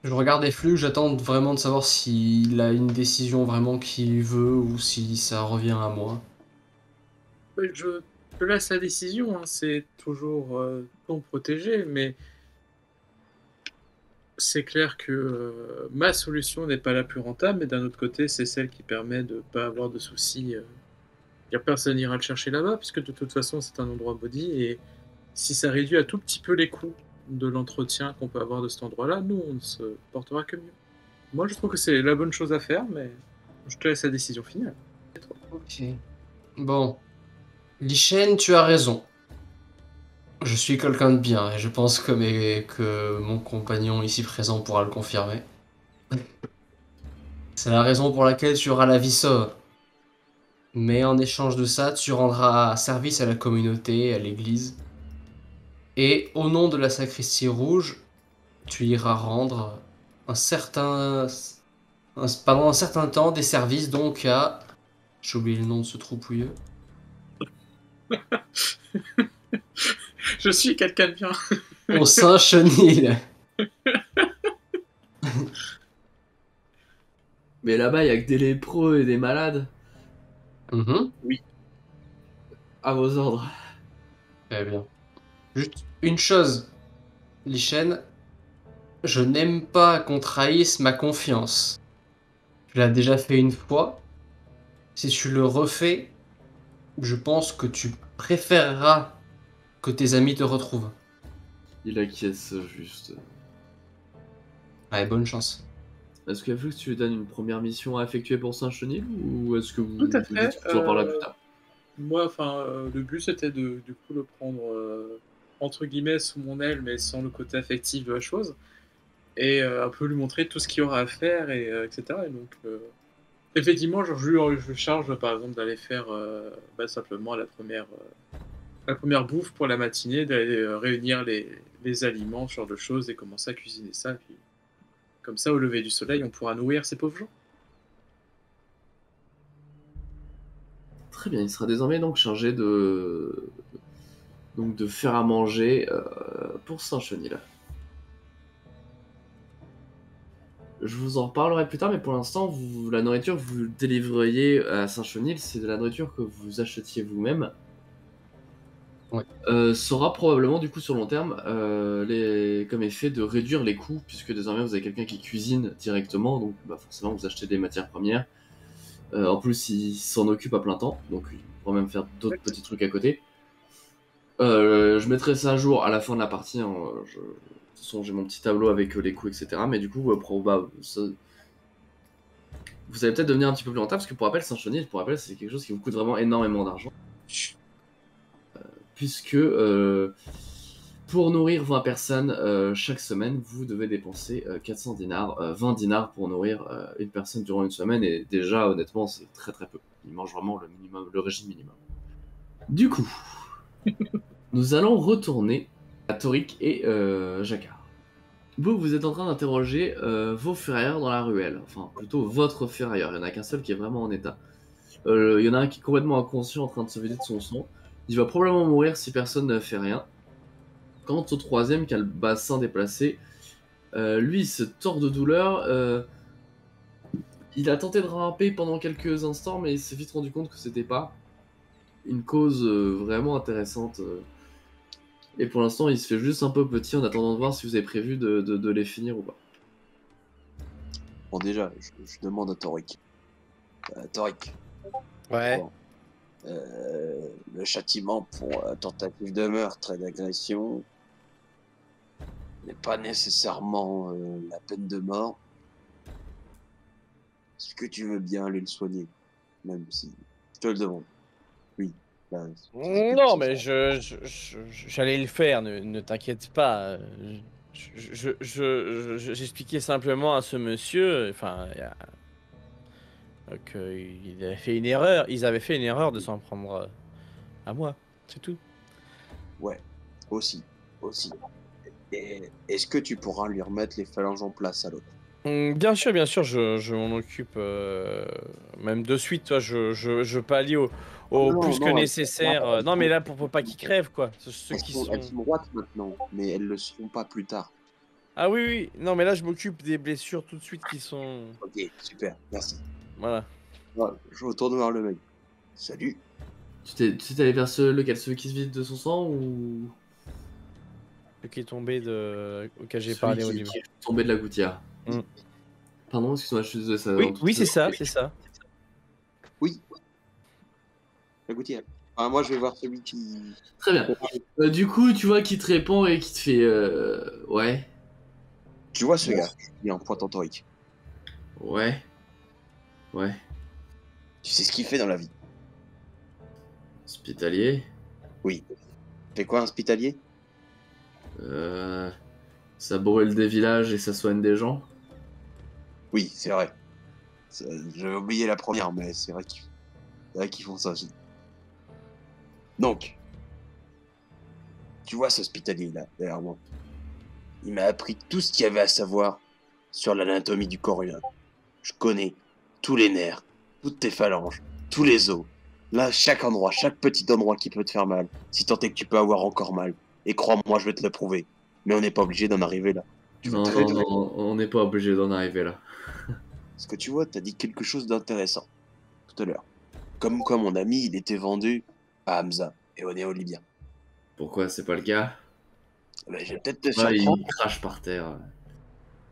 S3: Je regarde les flux, j'attends vraiment de savoir s'il a une décision vraiment qu'il veut ou si ça revient à moi.
S6: je te laisse la décision, hein, c'est toujours ton protégé, mais c'est clair que ma solution n'est pas la plus rentable, mais d'un autre côté, c'est celle qui permet de pas avoir de soucis. Personne n'ira le chercher là-bas, puisque de toute façon, c'est un endroit maudit, et si ça réduit un tout petit peu les coûts de l'entretien qu'on peut avoir de cet endroit-là, nous, on ne se portera que mieux. Moi, je trouve que c'est la bonne chose à faire, mais je te laisse la décision finale.
S3: Ok. Bon, Lichen, tu as raison. Je suis quelqu'un de bien et je pense que mon compagnon ici présent pourra le confirmer. C'est la raison pour laquelle tu auras la vie sauve. Mais en échange de ça, tu rendras service à la communauté, à l'église. Et au nom de la sacristie rouge, tu iras rendre pendant un certain temps des services donc à... J'ai oublié le nom de ce troupouilleux.
S6: Je suis quelqu'un de bien.
S3: Au Saint-Chenil.
S2: Mais là-bas, il y a que des lépreux et des malades.
S3: Mhm.
S2: À vos ordres.
S3: Très bien. Juste une chose, Lichen, je n'aime pas qu'on trahisse ma confiance. Tu l'as déjà fait une fois. Si tu le refais, je pense que tu préféreras que tes amis te retrouvent.
S2: Il acquiesce juste.
S3: Allez, bonne chance.
S2: Est-ce qu'il a fallu que tu lui donnes une première mission à effectuer pour Saint-Chenil ou est-ce que vous
S6: Tout à
S2: vous
S6: fait,
S2: dites que tu en parleras plus tard?
S6: Moi, le but c'était du coup le prendre entre guillemets sous mon aile, mais sans le côté affectif de la chose, et un peu lui montrer tout ce qu'il y aura à faire, et etc. Et donc, effectivement, je charge par exemple d'aller faire simplement la première bouffe pour la matinée, d'aller réunir les aliments, ce genre de choses, et commencer à cuisiner ça. Et puis, comme ça, au lever du soleil, on pourra nourrir ces pauvres gens.
S2: Très bien, il sera désormais donc chargé de faire à manger pour Saint-Chenil. Je vous en reparlerai plus tard, mais pour l'instant, la nourriture que vous délivreriez à Saint-Chenil, c'est de la nourriture que vous achetiez vous-même.
S3: Ouais.
S2: Sera probablement du coup sur long terme comme effet de réduire les coûts, puisque désormais vous avez quelqu'un qui cuisine directement, donc forcément vous achetez des matières premières. En plus, il s'en occupe à plein temps, donc il pourra même faire d'autres petits trucs à côté. Je mettrai ça à jour à la fin de la partie. Hein. De toute façon, j'ai mon petit tableau avec les coûts, etc. Mais du coup, vous allez peut-être devenir un petit peu plus rentable, parce que pour rappel, Saint-Chenil, c'est quelque chose qui vous coûte vraiment énormément d'argent. Puisque pour nourrir 20 personnes chaque semaine, vous devez dépenser 400 dinars, 20 dinars pour nourrir une personne durant une semaine, et déjà, honnêtement, c'est très très peu. Ils mangent vraiment le minimum, le régime minimum. Du coup, nous allons retourner à Torik et Jacquard. Vous êtes en train d'interroger vos ferrailleurs dans la ruelle, enfin plutôt votre ferrailleur, il n'y en a qu'un seul qui est vraiment en état. Il y en a un qui est complètement inconscient en train de se vider de son sang. Il va probablement mourir si personne ne fait rien. Quant au troisième qui a le bassin déplacé, lui il se tord de douleur. Il a tenté de ramper pendant quelques instants, mais il s'est vite rendu compte que c'était pas une cause vraiment intéressante. Et pour l'instant, il se fait juste un peu petit en attendant de voir si vous avez prévu de les finir ou pas.
S5: Bon, déjà, je demande à Torik. Torik.
S4: Ouais.
S5: Bon. Le châtiment pour tentative de meurtre et d'agression n'est pas nécessairement la peine de mort. Est-ce que tu veux bien aller le soigner? Même si je te le demande. Oui. Là,
S4: Non, mais j'allais le faire, ne t'inquiète pas. J'expliquais simplement à ce monsieur, qu'il avait fait une erreur. Ils avaient fait une erreur de s'en prendre à moi, c'est tout.
S5: Ouais, aussi. Et est-ce que tu pourras lui remettre les phalanges en place à l'autre?
S4: Bien sûr, je m'en occupe même de suite. Toi, je pallie au
S5: Non,
S4: plus que
S5: non,
S4: nécessaire. Non, mais là, pour pas qu'ils crèvent, quoi. Ceux
S5: elles
S4: qui
S5: sont
S4: sont.
S5: droites maintenant, mais elles le seront pas plus tard.
S4: Ah oui, oui. Non, mais là, je m'occupe des blessures tout de suite qui sont.
S5: Ok, super, merci.
S4: Voilà.
S5: Ouais, je retourne voir le mec. Salut.
S2: Tu t'es allé vers celui qui se vide de son sang ou
S4: Celui qui est tombé auquel j'ai
S2: celui
S4: parlé au
S2: qui
S4: début.
S2: est tombé de la gouttière?
S4: Mm.
S2: Pardon, excuse-moi, je suis désolé. Ça
S4: Oui, c'est ça, c'est ça.
S5: Oui. La gouttière. Enfin, moi, je vais voir celui qui...
S2: Très bien. Du coup, tu vois qui te répond et qui te fait ouais,
S5: Tu vois ce gars? Il est en pointant Torik.
S2: ouais.
S5: Tu sais ce qu'il fait dans la vie?
S2: Hospitalier.
S5: Oui. Fait quoi un hospitalier?
S2: Ça brûle des villages et ça soigne des gens.
S5: Oui, c'est vrai. J'avais oublié la première, mais c'est vrai qu'ils font ça aussi. Donc, tu vois ce hospitalier là, derrière moi. Il m'a appris tout ce qu'il y avait à savoir sur l'anatomie du corps humain. Je connais tous les nerfs, toutes tes phalanges, tous les os. Là, chaque endroit, chaque petit endroit qui peut te faire mal, si tant est que tu peux avoir encore mal. Et crois-moi, je vais te le prouver. Mais on n'est pas obligé d'en arriver là. Tu veux
S2: Non,
S5: très
S2: non,
S5: bien.
S2: non, on n'est pas obligé d'en arriver là.
S5: Parce que tu vois, t'as dit quelque chose d'intéressant tout à l'heure. Comme quoi mon ami, il était vendu à Hamza et au néo-libyen.
S2: Pourquoi c'est pas le cas?
S5: Ben, je vais peut-être te
S2: Ouais,
S5: surprendre,
S2: il crache par terre.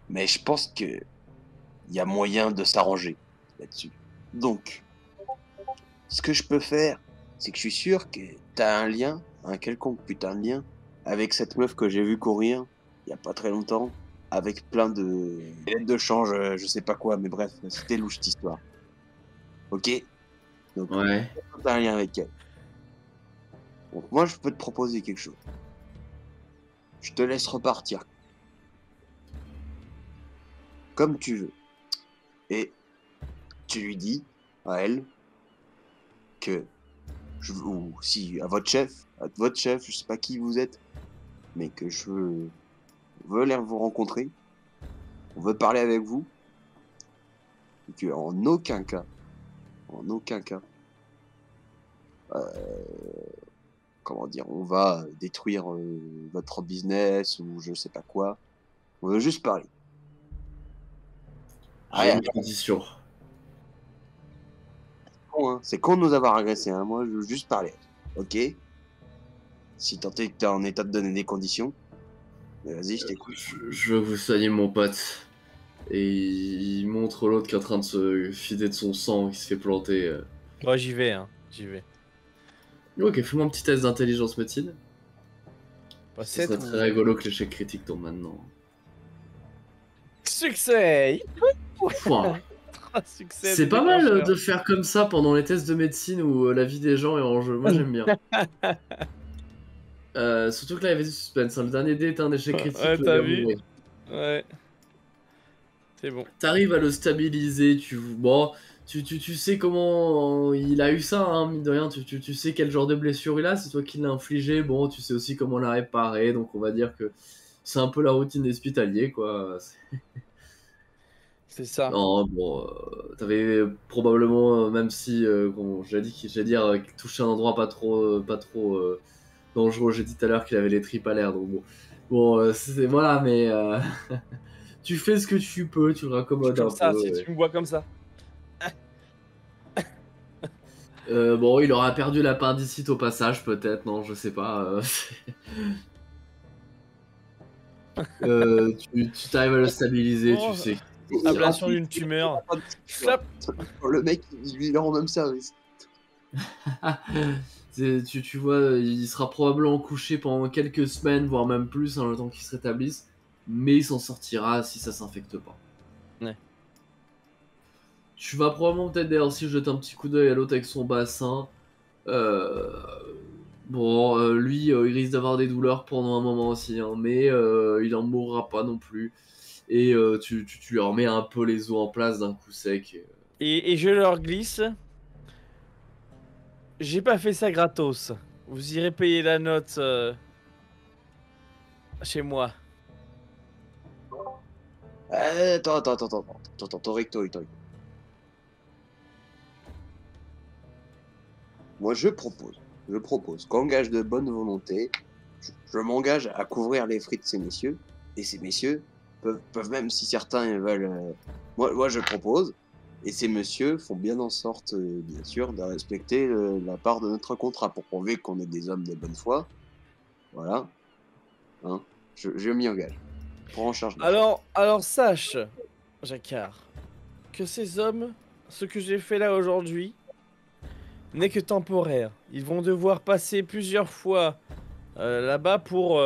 S5: mais je pense que il y a moyen de s'arranger là-dessus. Donc, ce que je peux faire, c'est que je suis sûr que t'as un lien, un quelconque putain de lien, avec cette meuf que j'ai vue courir il y a pas très longtemps, avec plein de lettres de change, je sais pas quoi, mais bref, c'était louche cette histoire. Ok? Donc,
S2: Ouais.
S5: t'as un lien avec elle. Donc, moi, je peux te proposer quelque chose. Je te laisse repartir comme tu veux. Et tu lui dis à elle que ou si à votre chef, je sais pas qui vous êtes, mais que je veux vous rencontrer, on veut parler avec vous, et que en aucun cas, comment dire, on va détruire votre business ou je sais pas quoi. On veut juste parler.
S2: J'ai
S5: Rien,
S2: une condition.
S5: c'est con de nous avoir agressés, hein. Moi, je veux juste parler. Ok? Si tant est que t'es en état de donner des conditions, mais vas-y, je t'écoute.
S2: Je veux que vous soigniez mon pote. Et il montre l'autre qui est en train de se fider de son sang, qui se fait planter.
S4: Ouais, j'y vais, hein. J'y vais.
S2: Ok, fais-moi un petit test d'intelligence médecine.
S4: Pas
S2: Ce serait
S4: 7
S2: très
S4: ou...
S2: rigolo que l'échec critique tombe maintenant.
S4: Succès.
S2: Pouah.
S4: Succès
S2: C'est
S4: de
S2: pas mal
S4: déclencheur.
S2: de faire comme ça pendant les tests de médecine où la vie des gens est en jeu. Moi j'aime bien. Surtout que là il y avait du suspense. Hein. Le dernier dé était un échec critique,
S4: Ouais,
S2: le
S4: t'as
S2: gars
S4: vu?
S2: mourait.
S4: Ouais. C'est bon.
S2: T'arrives à le stabiliser, bon, tu sais comment il a eu ça, hein, mine de rien, tu sais quel genre de blessure il a, c'est toi qui l'as infligé, bon, tu sais aussi comment la réparer, donc on va dire que c'est un peu la routine des hospitaliers, quoi.
S4: C'est ça.
S2: Non, bon, t'avais probablement, même si, j'ai dit, touché un endroit pas trop dangereux, j'ai dit tout à l'heure qu'il avait les tripes à l'air, donc bon, voilà, mais tu fais ce que tu peux, tu le raccommodes
S4: Comme
S2: un
S4: ça,
S2: peu.
S4: si tu me vois comme ça.
S2: Bon, il aura perdu l'appendicite au passage, peut-être, non, je sais pas. Tu t'arrives à le stabiliser,
S4: Oh,
S2: tu sais.
S4: ablation d'une tumeur. Flap.
S5: Le mec, il lui rend même service.
S2: Tu vois, il sera probablement couché pendant quelques semaines, voire même plus, hein, le temps qu'il se rétablisse. Mais il s'en sortira si ça s'infecte pas.
S4: Ouais.
S2: Tu vas probablement peut-être d'ailleurs aussi jeter un petit coup d'œil à l'autre avec son bassin. Bon, lui, il risque d'avoir des douleurs pendant un moment aussi, hein, mais il en mourra pas non plus. Et tu lui remets un peu les os en place d'un coup sec.
S4: Et je leur glisse. J'ai pas fait ça gratos. Vous irez payer la note chez moi.
S5: Attends, Toric. Moi, je propose qu'en gage de bonne volonté, je m'engage à couvrir les frais de ces messieurs, et ces messieurs peuvent même, si certains veulent... moi, je propose, et ces messieurs font bien en sorte, bien sûr, de respecter la part de notre contrat, pour prouver qu'on est des hommes de bonne foi. Voilà. Hein, je m'y engage. Prends en charge.
S4: Alors sache, Jacquard, que ces hommes, ce que j'ai fait là aujourd'hui, n'est que temporaire. Ils vont devoir passer plusieurs fois là-bas pour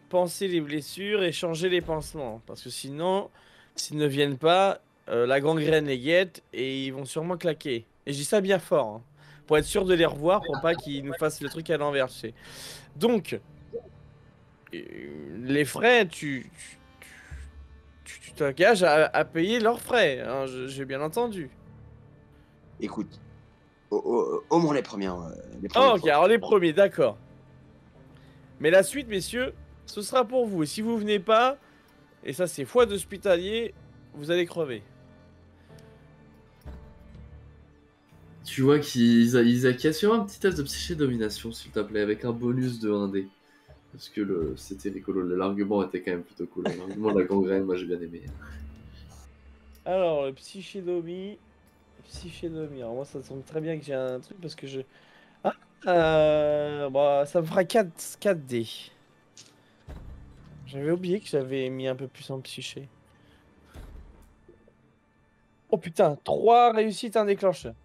S4: panser les blessures et changer les pansements. Parce que sinon, s'ils ne viennent pas, la gangrène les guette et ils vont sûrement claquer. Et je dis ça bien fort, hein, pour être sûr de les revoir, pour pas qu'ils nous fassent le truc à l'envers, tu sais. Donc, les frais, tu t'engages à payer leurs frais, hein, j'ai bien entendu.
S5: Écoute, au moins les premières.
S4: Ah, ok, alors les premiers, d'accord. Mais la suite, messieurs, ce sera pour vous. Et si vous venez pas, et ça c'est foi d'hospitalier, vous allez crever.
S2: Tu vois qu'ils acquiescent sur un petit test de psyché domination, s'il te plaît, avec un bonus de 1D. Parce que c'était rigolo, l'argument était quand même plutôt cool. L'argument de la gangrène, moi j'ai bien aimé.
S4: Alors, le psychédomie. Psychédomie. Alors, moi, ça tombe très bien que j'ai un truc parce que je. Ah, bah, ça me fera 4D. J'avais oublié que j'avais mis un peu plus en psyché. Oh putain, 3 réussites, un déclencheur.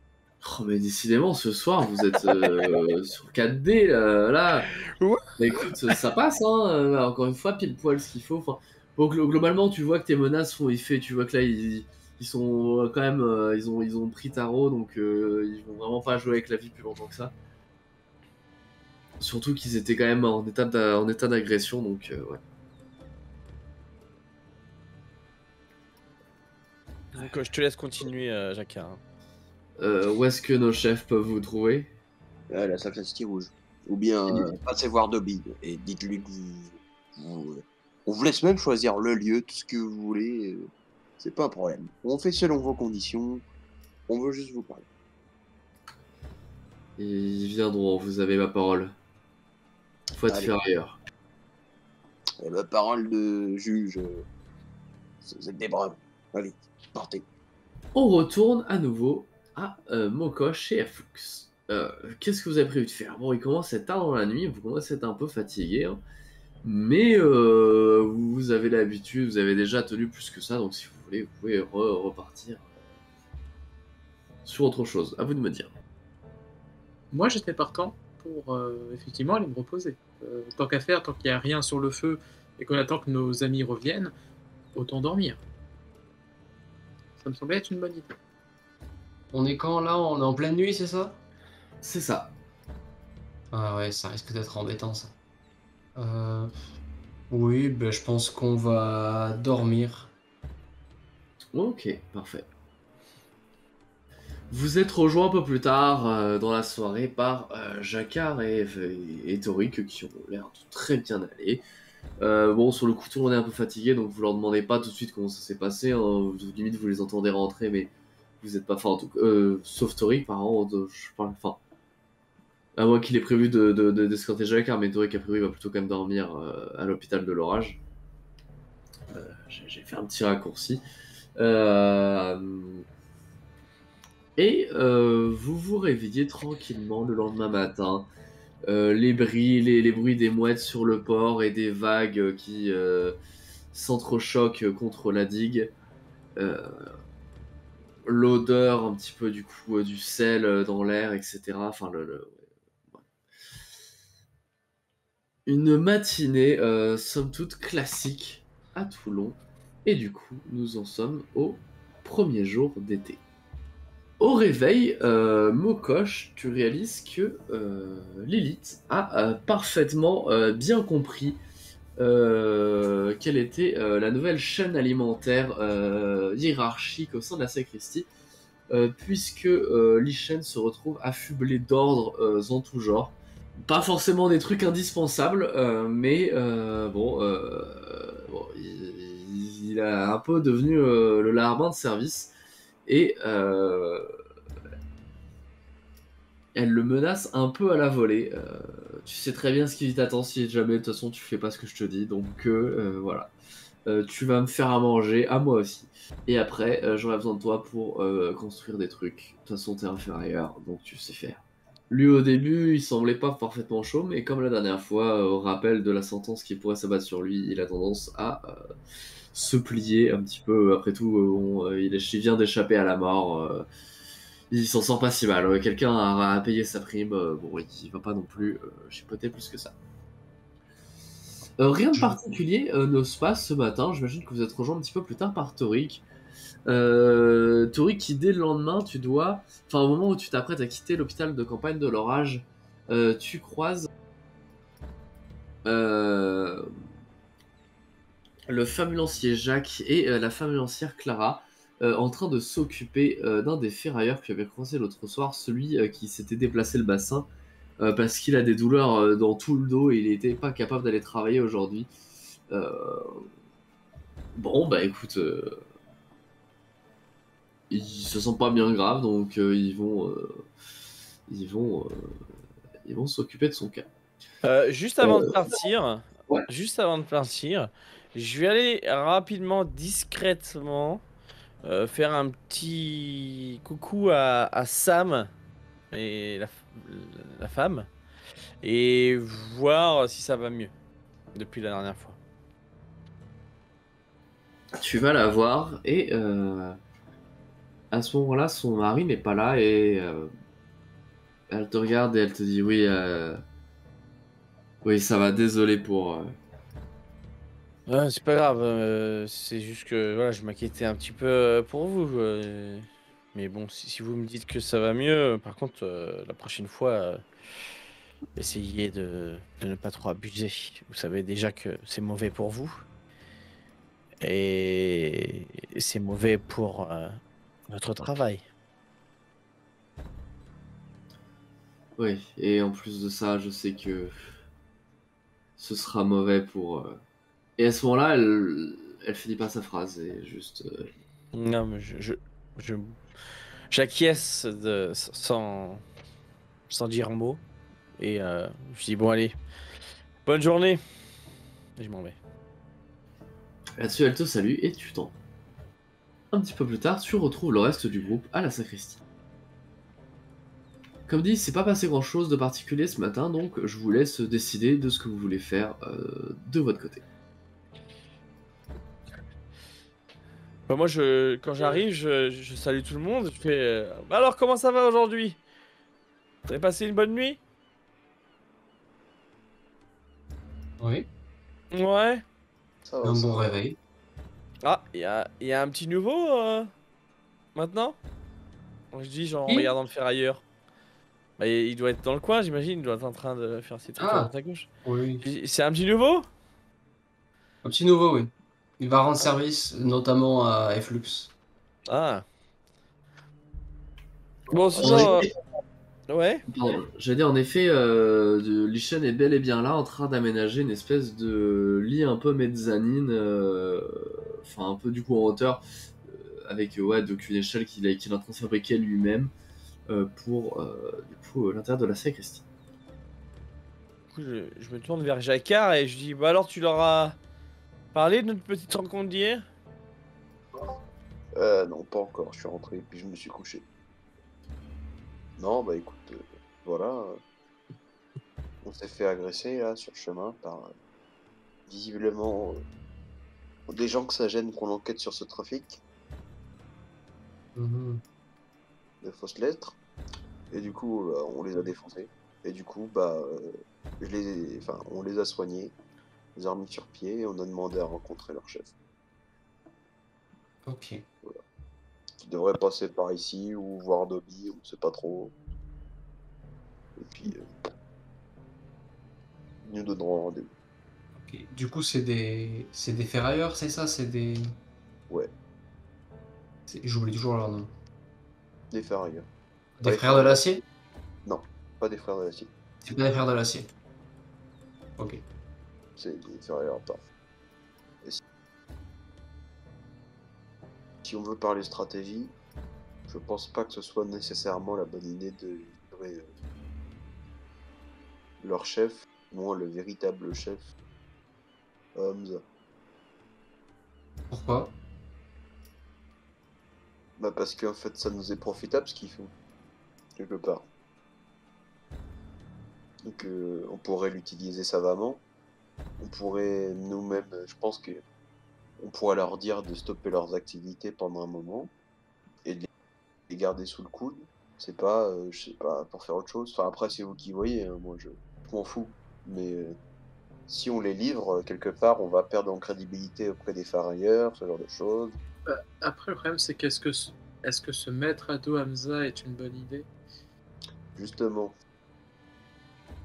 S2: Oh, mais décidément, ce soir, vous êtes sur 4D, là.
S4: Ouais.
S2: Mais écoute, ça passe, hein. Encore une fois, pile poil ce qu'il faut. Enfin, bon, globalement, tu vois que tes menaces font effet. Tu vois que là, ils sont quand même. Ils ont pris tarot, donc ils vont vraiment pas jouer avec la vie plus longtemps que ça. Surtout qu'ils étaient quand même en état d'agression, donc ouais.
S4: Donc, je te laisse continuer, Jacquard.
S2: Où est-ce que nos chefs peuvent vous trouver?
S5: La sacristie rouge. Ou bien passez voir Dobby et dites-lui que on vous laisse même choisir le lieu, tout ce que vous voulez. C'est pas un problème. On fait selon vos conditions. On veut juste vous parler.
S2: Ils viendront, vous avez ma parole. Faut être
S5: Allez.
S2: ferrailleur.
S5: Et ma parole de juge. Vous êtes des braves. Allez, partez.
S2: On retourne à nouveau à Mokosh et à Flux. Qu'est-ce que vous avez prévu de faire? Bon, il commence à être tard dans la nuit, vous commencez à être un peu fatigué, hein. Mais vous avez l'habitude, vous avez déjà tenu plus que ça, donc si vous voulez, vous pouvez repartir sur autre chose. À vous de me dire.
S6: Moi, j'étais partant pour effectivement aller me reposer. Tant qu'à faire, tant qu'il n'y a rien sur le feu et qu'on attend que nos amis reviennent, autant dormir. Ça me semblait être une bonne idée.
S3: On est quand là? On est en pleine nuit, c'est ça?
S2: C'est ça.
S3: Ah ouais, ça risque d'être embêtant ça. Oui, ben, je pense qu'on va dormir.
S2: Ok, parfait. Vous êtes rejoint un peu plus tard dans la soirée par Jacquard et Toric qui ont l'air de très bien aller. Bon, sur le coup, tout le monde est un peu fatigué, donc vous leur demandez pas tout de suite comment ça s'est passé, hein. Limite, vous les entendez rentrer, mais vous êtes pas fort en tout cas. Sauf Toric, par contre, je parle. Enfin, à moins qu'il ait prévu d'escorter Jacquard, mais Toric a priori va plutôt quand même dormir à l'hôpital de l'orage. J'ai fait un petit raccourci. Et vous vous réveillez tranquillement le lendemain matin. Les bruits des mouettes sur le port et des vagues qui s'entrechoquent contre la digue. L'odeur un petit peu du coup du sel dans l'air, etc. Enfin, une matinée somme toute classique à Toulon. Et du coup, nous en sommes au premier jour d'été. Au réveil, Mokosh, tu réalises que Lilith a parfaitement bien compris quelle était la nouvelle chaîne alimentaire hiérarchique au sein de la sacristie, puisque Lichen se retrouve affublé d'ordres en tout genre. Pas forcément des trucs indispensables, mais bon, il a un peu devenu le larbin de service. Et elle le menace un peu à la volée. Tu sais très bien ce qui t'attend si jamais de toute façon tu fais pas ce que je te dis. Donc voilà. Tu vas me faire à manger, à moi aussi. Et après, j'aurai besoin de toi pour construire des trucs. De toute façon, t'es un ferrailleur, donc tu sais faire. Lui, au début, il semblait pas parfaitement chaud, mais comme la dernière fois, au rappel de la sentence qui pourrait s'abattre sur lui, il a tendance à se plier un petit peu. Après tout, il vient d'échapper à la mort. Il s'en sort pas si mal. Quelqu'un a payé sa prime. Bon, il va pas non plus chipoter plus que ça. Rien de particulier ne se passe ce matin. J'imagine que vous êtes rejoint un petit peu plus tard par Toric. Tori, qui dès le lendemain, tu dois, enfin au moment où tu t'apprêtes à quitter l'hôpital de campagne de l'orage, tu croises euh, le famulancier Jacques et la famulancière Clara en train de s'occuper d'un des ferrailleurs que tu avais croisé l'autre soir, celui qui s'était déplacé le bassin parce qu'il a des douleurs dans tout le dos et il n'était pas capable d'aller travailler aujourd'hui. Euh, Bon, bah écoute, ils se sentent pas bien grave, donc ils vont, ils vont s'occuper de son cas.
S4: Juste avant de partir,
S2: ouais.
S4: je vais aller rapidement, discrètement, faire un petit coucou à Sam et la femme et voir si ça va mieux depuis la dernière fois.
S2: Tu vas la voir et à ce moment-là, son mari n'est pas là et elle te regarde et elle te dit oui, oui, ça va, désolé pour.
S4: C'est pas grave, c'est juste que voilà, je m'inquiétais un petit peu pour vous. Mais bon, si vous me dites que ça va mieux, par contre, la prochaine fois, essayez de ne pas trop abuser. Vous savez déjà que c'est mauvais pour vous. Et c'est mauvais pour notre travail.
S2: Oui, et en plus de ça, je sais que ce sera mauvais pour. Et à ce moment-là, elle finit pas sa phrase et juste.
S4: Non, mais je- j'acquiesce sans dire un mot. Et je dis, bon, allez, bonne journée. Et je m'en vais.
S2: Là-dessus, elle te salue et tu t'en. Un petit peu plus tard, tu retrouves le reste du groupe à la sacristie. Comme dit, c'est pas passé grand chose de particulier ce matin, donc je vous laisse décider de ce que vous voulez faire de votre côté.
S4: Bah, moi, quand j'arrive, je salue tout le monde. Je fais, bah alors, comment ça va aujourd'hui? Vous avez passé une bonne nuit?
S3: Oui,
S4: Ouais.
S5: Ça va,
S3: un
S5: ça
S3: bon
S5: va.
S3: réveil.
S4: Ah, il y a un petit nouveau maintenant? Je dis, genre, en
S3: Qui?
S4: regardant le ferrailleur. Bah, il doit être dans le coin, j'imagine. Il doit être en train de faire ses trucs à
S3: Ah,
S4: droite à gauche.
S3: oui.
S4: C'est un petit nouveau?
S3: Un petit nouveau, oui. Il va rendre service, notamment à Flux.
S4: Ah. Bon,
S2: En
S4: sinon,
S2: effet,
S4: ouais.
S2: j'allais dire, en effet, Lichen est bel et bien là en train d'aménager une espèce de lit un peu mezzanine, enfin un peu du coup en hauteur, avec ouais, donc une échelle qu'il est en train de fabriquer lui-même pour du coup l'intérieur de la sacristie.
S4: Du coup, je me tourne vers Jacquard et je dis, bah alors, tu leur as parlé de notre petite rencontre d'hier?
S5: Non, pas encore. Je suis rentré puis je me suis couché. Non, bah écoute, voilà. On s'est fait agresser là sur le chemin par visiblement des gens que ça gêne qu'on enquête sur ce trafic
S3: Mhm.
S5: de fausses lettres. Et du coup, on les a défoncés. Et du coup, bah, on les a soignés, on les a remis sur pied et on a demandé à rencontrer leur chef.
S3: Ok.
S5: Qui devrait passer par ici ou voir Dobby, on ne sait pas trop. Et puis, ils nous donneront rendez-vous.
S3: Ok. Du coup, c'est des ferrailleurs, c'est ça? C'est des...
S5: Ouais,
S3: J'oublie toujours leur nom.
S5: des ferrailleurs.
S3: Des
S5: Pas
S3: frères de l'acier?
S5: Non, pas des frères de l'acier.
S3: C'est pas des frères de l'acier. Ok.
S5: C'est des ferrailleurs à part. Et si on veut parler stratégie, je pense pas que ce soit nécessairement la bonne idée de livrer leur chef, moins le véritable chef, Hamza.
S3: Pourquoi?
S5: Bah parce qu'en fait ça nous est profitable ce qu'ils font, quelque part. Donc on pourrait l'utiliser savamment. On pourrait nous-mêmes, je pense que on pourrait leur dire de stopper leurs activités pendant un moment et de les garder sous le coude. C'est pas, je sais pas, pour faire autre chose. Enfin après c'est vous qui voyez, hein, moi je m'en fous. Mais si on les livre, quelque part, on va perdre en crédibilité auprès des ferrailleurs, ce genre de choses.
S6: Après, le problème, c'est est-ce que se mettre à dos Hamza est une bonne idée?
S5: Justement,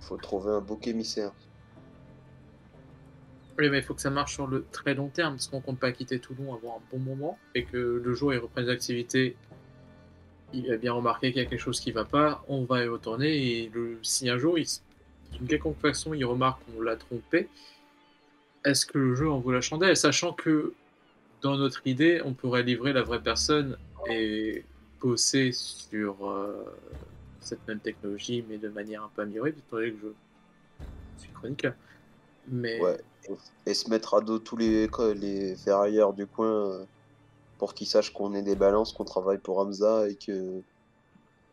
S5: faut trouver un bouc émissaire.
S6: Oui, mais il faut que ça marche sur le très long terme, parce qu'on compte pas quitter Toulon avant un bon moment, et que le jour où ils reprennent les activités, il a bien remarqué qu'il y a quelque chose qui va pas, on va y retourner, et si un jour, d'une quelconque façon, il remarque qu'on l'a trompé, est-ce que le jeu en vaut la chandelle? Sachant que, dans notre idée, on pourrait livrer la vraie personne et bosser sur cette même technologie, mais de manière un peu améliorée, étant donné que je suis chroniqueur. Mais
S5: Ouais. Et se mettre à dos tous les ferrailleurs du coin pour qu'ils sachent qu'on est des balances, qu'on travaille pour Hamza et que...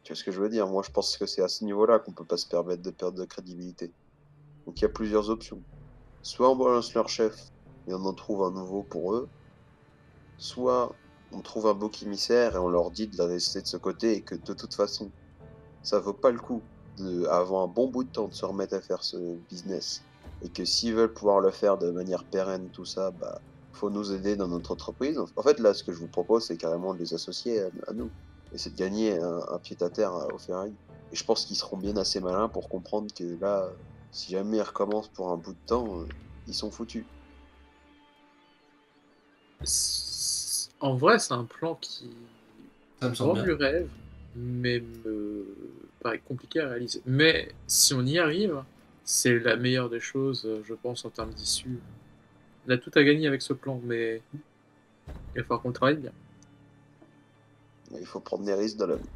S5: Tu vois ce que je veux dire? Moi, je pense que c'est à ce niveau-là qu'on peut pas se permettre de perdre de crédibilité. Donc il y a plusieurs options. Soit on balance leur chef et on en trouve un nouveau pour eux, soit on trouve un bouc émissaire et on leur dit de la rester de ce côté et que de toute façon, ça vaut pas le coup avant un bon bout de temps de se remettre à faire ce business. Et que s'ils veulent pouvoir le faire de manière pérenne, tout ça, bah, faut nous aider dans notre entreprise. En fait, là, ce que je vous propose, c'est carrément de les associer à nous. Et c'est de gagner un pied-à-terre au ferraille. Et je pense qu'ils seront bien assez malins pour comprendre que là, si jamais ils recommencent pour un bout de temps, ils sont foutus.
S6: en vrai, c'est un plan qui
S3: Ça me semble
S6: vend
S3: bien.
S6: du rêve, mais me paraît compliqué à réaliser. Mais si on y arrive, c'est la meilleure des choses, je pense, en termes d'issue. On a tout à gagner avec ce plan, mais il va falloir qu'on travaille bien.
S5: Il faut prendre des risques dans la vie.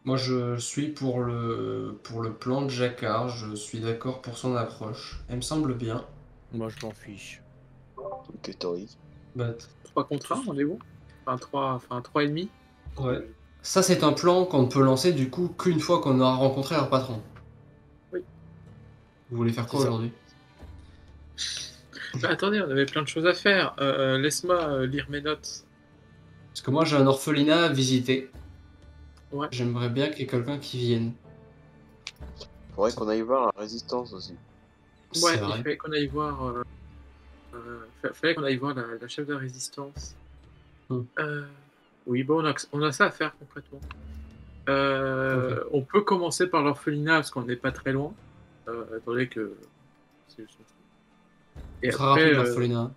S3: Moi, je suis pour le plan de Jacquard. Je suis d'accord pour son approche. Elle me semble bien.
S4: Moi, je m'en fiche.
S5: Ok, Tori.
S3: Bah,
S6: 3 contre 1, on est bon? Enfin 3,5.
S3: ouais. Ça, c'est un plan qu'on ne peut lancer du coup qu'une fois qu'on aura rencontré leur patron.
S6: Oui.
S3: Vous voulez faire quoi
S2: C'est ça.
S3: aujourd'hui?
S6: Bah, attendez, on avait plein de choses à faire. Laisse-moi lire mes notes.
S3: Parce que moi, j'ai un orphelinat à visiter.
S6: Ouais.
S3: J'aimerais bien qu'il y ait quelqu'un qui vienne.
S5: Faudrait qu'on aille voir la résistance aussi.
S3: C'est
S6: Ouais, il
S3: vrai.
S6: fallait qu'on aille voir, fallait qu'on aille voir la chef de la résistance.
S3: Hmm.
S6: Oui, bon, on a ça à faire concrètement. On peut commencer par l'orphelinat parce qu'on n'est pas très loin. Attendez que. c'est juste un truc. Et
S3: Très
S6: après,
S3: rapide, l'orphelinat.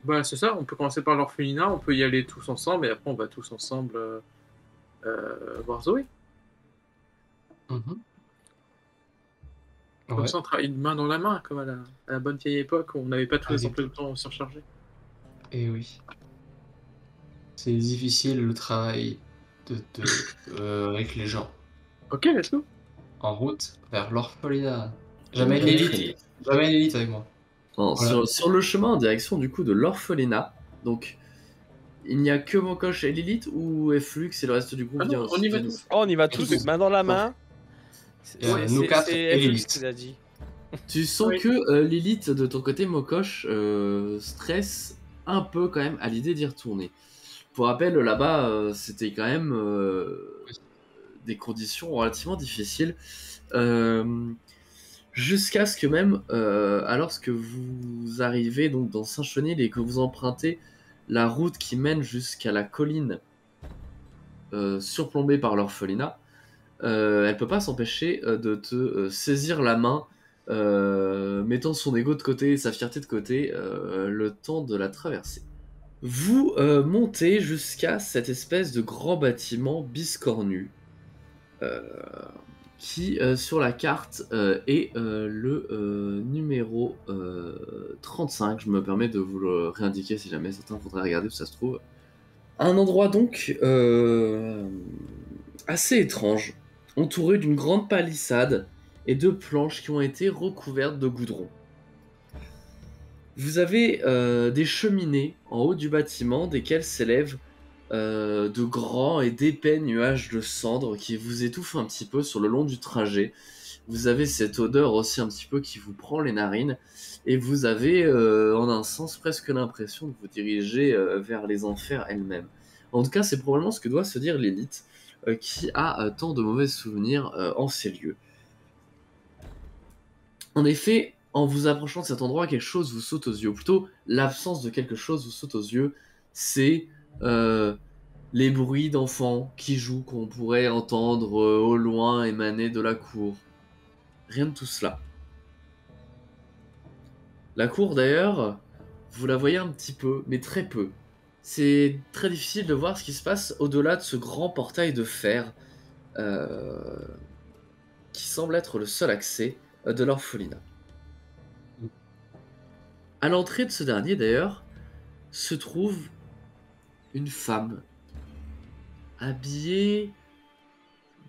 S6: bah, c'est ça, on peut commencer par l'orphelinat, on peut y aller tous ensemble et après on va tous ensemble voir Zoé.
S3: Mhm.
S6: Comme
S3: Ouais.
S6: ça, on travaille une main dans la main, comme à la bonne vieille époque où on n'avait pas tous les
S3: Avec-
S6: emplois de temps surchargés.
S3: Et oui. C'est difficile le travail avec les gens.
S6: Ok, let's go.
S3: En route vers l'orphelinat.
S2: On
S3: Jamais
S2: est
S3: l'élite.
S2: très-
S3: Jamais l'élite avec moi.
S2: Non,
S3: Voilà.
S2: sur le chemin en direction du coup de l'orphelinat, donc il n'y a que Mokosh et Lilith ou Flux et le reste du groupe
S6: Ah non,
S2: vient
S6: on y va
S2: vient nous-
S6: tous.
S4: Oh, on y va
S3: Tous.
S4: tous, main dans la main.
S3: Nous quatre et
S4: FX
S3: Lilith.
S4: qui l'a dit.
S2: Tu sens
S6: Oui.
S2: que Lilith, de ton côté, Mokosh, stresse un peu quand même à l'idée d'y retourner. Pour rappel, là-bas, c'était quand même des conditions relativement difficiles. Jusqu'à ce que même, alors que vous arrivez donc dans Saint-Chenil et que vous empruntez la route qui mène jusqu'à la colline surplombée par l'orphelinat, elle peut pas s'empêcher de te saisir la main, mettant son ego de côté et sa fierté de côté, le temps de la traverser. Vous montez jusqu'à cette espèce de grand bâtiment biscornu qui, sur la carte, est le numéro 35. Je me permets de vous le réindiquer si jamais certains voudraient regarder où ça se trouve. Un endroit donc assez étrange, entouré d'une grande palissade et de planches qui ont été recouvertes de goudron. Vous avez des cheminées en haut du bâtiment, desquelles s'élèvent de grands et d'épais nuages de cendres qui vous étouffent un petit peu sur le long du trajet. Vous avez cette odeur aussi un petit peu qui vous prend les narines, et vous avez en un sens presque l'impression de vous diriger vers les enfers elles-mêmes. En tout cas, c'est probablement ce que doit se dire l'élite, qui a tant de mauvais souvenirs en ces lieux. En effet, en vous approchant de cet endroit, quelque chose vous saute aux yeux, ou plutôt l'absence de quelque chose vous saute aux yeux, c'est les bruits d'enfants qui jouent qu'on pourrait entendre au loin émaner de la cour. Rien de tout cela. La cour d'ailleurs, vous la voyez un petit peu, mais très peu. C'est très difficile de voir ce qui se passe au-delà de ce grand portail de fer euh, qui semble être le seul accès de l'orphelinat. À l'entrée de ce dernier d'ailleurs, se trouve une femme habillée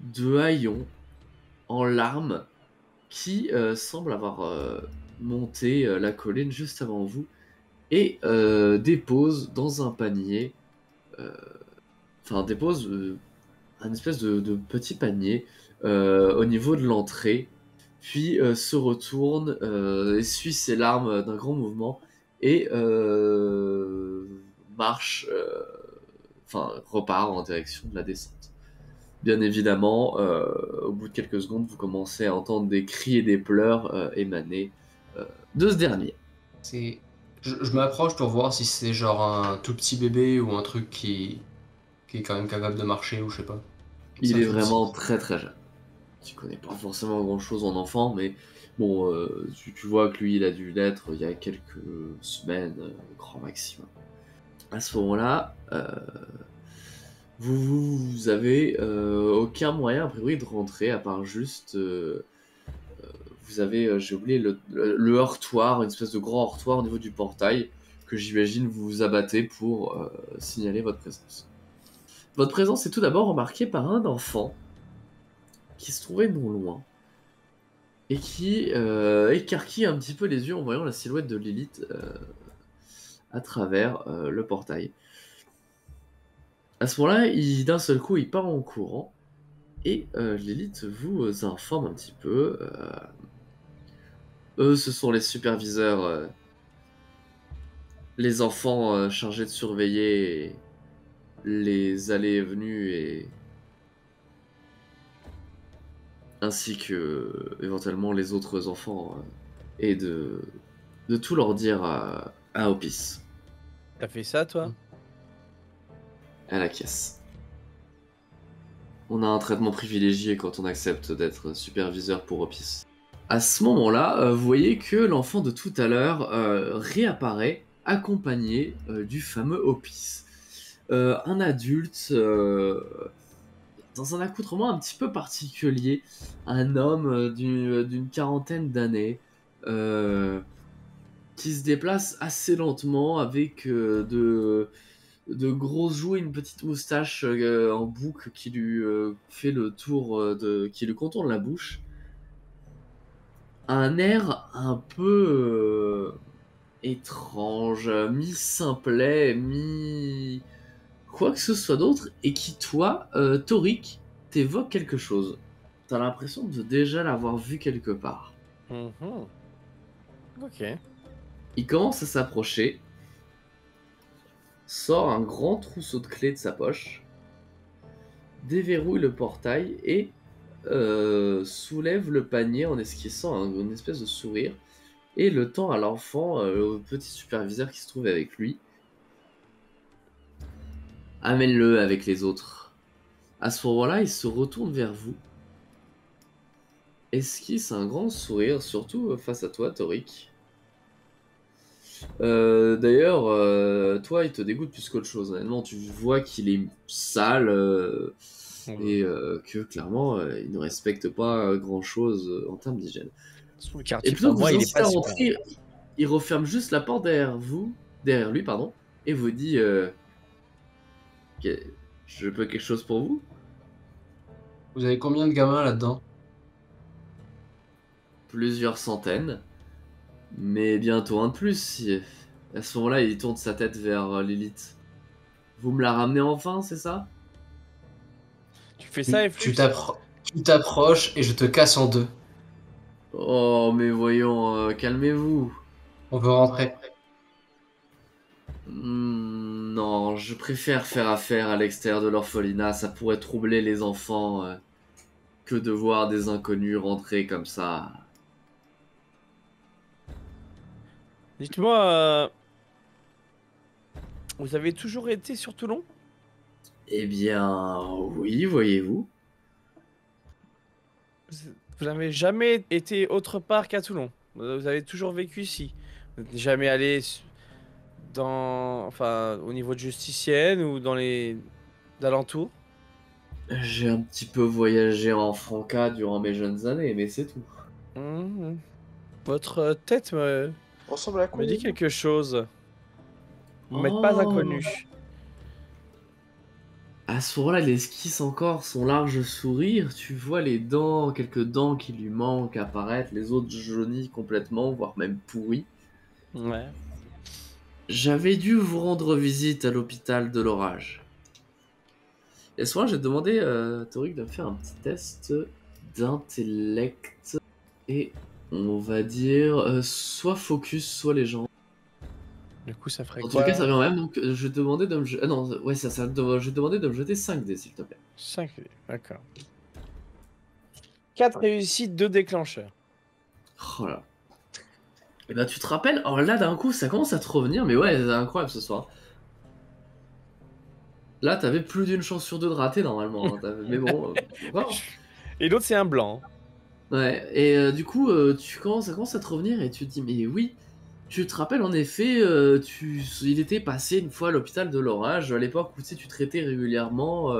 S2: de haillons en larmes qui semble avoir monté la colline juste avant vous et dépose dans un panier, dépose un espèce de petit panier au niveau de l'entrée, puis se retourne, essuie ses larmes d'un grand mouvement et marche, repart en direction de la descente. Bien évidemment, au bout de quelques secondes, vous commencez à entendre des cris et des pleurs émaner de ce dernier.
S3: Je m'approche pour voir si c'est genre un tout petit bébé ou un truc qui est quand même capable de marcher ou je sais pas.
S2: Il
S3: Ça,
S2: est
S3: tout
S2: vraiment
S3: petit.
S2: très très jeune. Tu connais pas forcément grand chose en enfant, mais bon, tu vois que lui, il a dû naître il y a quelques semaines, grand maximum. À ce moment-là, vous avez aucun moyen, a priori, de rentrer, à part juste... vous avez, j'ai oublié, le heurtoir, une espèce de grand heurtoir au niveau du portail, que j'imagine vous vous abattez pour signaler votre présence. Votre présence est tout d'abord remarquée par un enfant qui se trouvait non loin, et qui écarquille un petit peu les yeux en voyant la silhouette de Lilith à travers le portail. À ce moment-là, d'un seul coup, il part en courant, et Lilith vous informe un petit peu. Eux, ce sont les superviseurs, les enfants chargés de surveiller les allées et venues, et ainsi que éventuellement les autres enfants, et de tout leur dire à Opis,
S4: T'as fait ça, toi?
S2: à la caisse. On a un traitement privilégié quand on accepte d'être superviseur pour Opis. À ce moment-là, vous voyez que l'enfant de tout à l'heure réapparaît accompagné du fameux Opis. Un adulte dans un accoutrement un petit peu particulier, un homme d'une quarantaine d'années qui se déplace assez lentement avec de grosses joues et une petite moustache en boucle qui lui fait le tour qui lui contourne la bouche. Un air un peu étrange, mi-simplet, mi quoi que ce soit d'autre, et qui, toi, Torik, t'évoque quelque chose. T'as l'impression de déjà l'avoir vu quelque part.
S4: Mhm. Ok.
S2: Il commence à s'approcher, sort un grand trousseau de clés de sa poche, déverrouille le portail et soulève le panier en esquissant une espèce de sourire, et le tend à l'enfant, au petit superviseur qui se trouve avec lui. Amène-le avec les autres. À ce moment-là, il se retourne vers vous, esquisse un grand sourire, surtout face à toi, Torik. D'ailleurs, toi, il te dégoûte plus qu'autre chose. Honnêtement, tu vois qu'il est sale et que clairement, il ne respecte pas grand-chose en termes d'hygiène.
S4: Le
S2: Et
S4: quartier,
S2: plutôt
S4: pour
S2: que
S4: moi,
S2: vous
S4: il est
S2: inciter
S4: pas
S2: à
S4: super.
S2: rentrer, il referme juste la porte derrière lui, pardon, et vous dit je peux quelque chose pour vous?
S3: Vous avez combien de gamins là-dedans?
S2: Plusieurs centaines, mais bientôt un de plus. À ce moment-là, il tourne sa tête vers Lilith. Vous me la ramenez enfin, c'est ça?
S4: Tu fais ça,
S3: Tu
S4: Flux?
S3: tu t'approches et je te casse en deux.
S2: Oh, mais voyons, calmez-vous.
S3: On peut rentrer.
S2: Non, je préfère faire affaire à l'extérieur de l'orphelinat, ça pourrait troubler les enfants que de voir des inconnus rentrer comme ça.
S4: Dites-moi, vous avez toujours été sur Toulon?
S2: Eh bien, oui, voyez-vous.
S4: Vous n'avez jamais été autre part qu'à Toulon. Vous avez toujours vécu ici. Vous n'êtes jamais allé enfin, au niveau de Justicienne ou dans les alentours.
S2: J'ai un petit peu voyagé en Franca durant mes jeunes années, mais c'est tout.
S4: Mhm. Votre tête
S5: Ressemble à quoi
S4: me dit
S5: déjà
S4: quelque chose. Vous m'êtes pas
S2: Oh,
S4: inconnu.
S2: à ce moment-là, il esquisse encore son large sourire. Tu vois les dents, quelques dents qui lui manquent apparaître, les autres jaunies complètement, voire même pourries.
S4: Ouais.
S2: J'avais dû vous rendre visite à l'hôpital de l'Orage. Et à ce moment-là, j'ai demandé à Toric de me faire un petit test d'intellect. Et on va dire soit focus, soit légende.
S4: Du coup, ça ferait
S2: En tout cas, ça
S4: quoi?
S2: vient même, donc je demandais de me jeter. Ah non, ouais, je demandais de me jeter 5 dés, s'il te plaît.
S4: 5, d'accord. 4 réussites, 2 déclencheurs.
S2: Oh là. Et ben, tu te rappelles, alors là, d'un coup, ça commence à te revenir, mais ouais, c'est incroyable ce soir. Là, t'avais plus d'une chance sur deux de rater normalement. Hein, mais bon, voilà.
S4: Et l'autre, c'est un blanc.
S2: Ouais, et du coup, ça commence à te revenir et tu te dis, mais oui, tu te rappelles en effet, il était passé une fois à l'hôpital de l'Orage, à l'époque où tu sais, tu traitais régulièrement,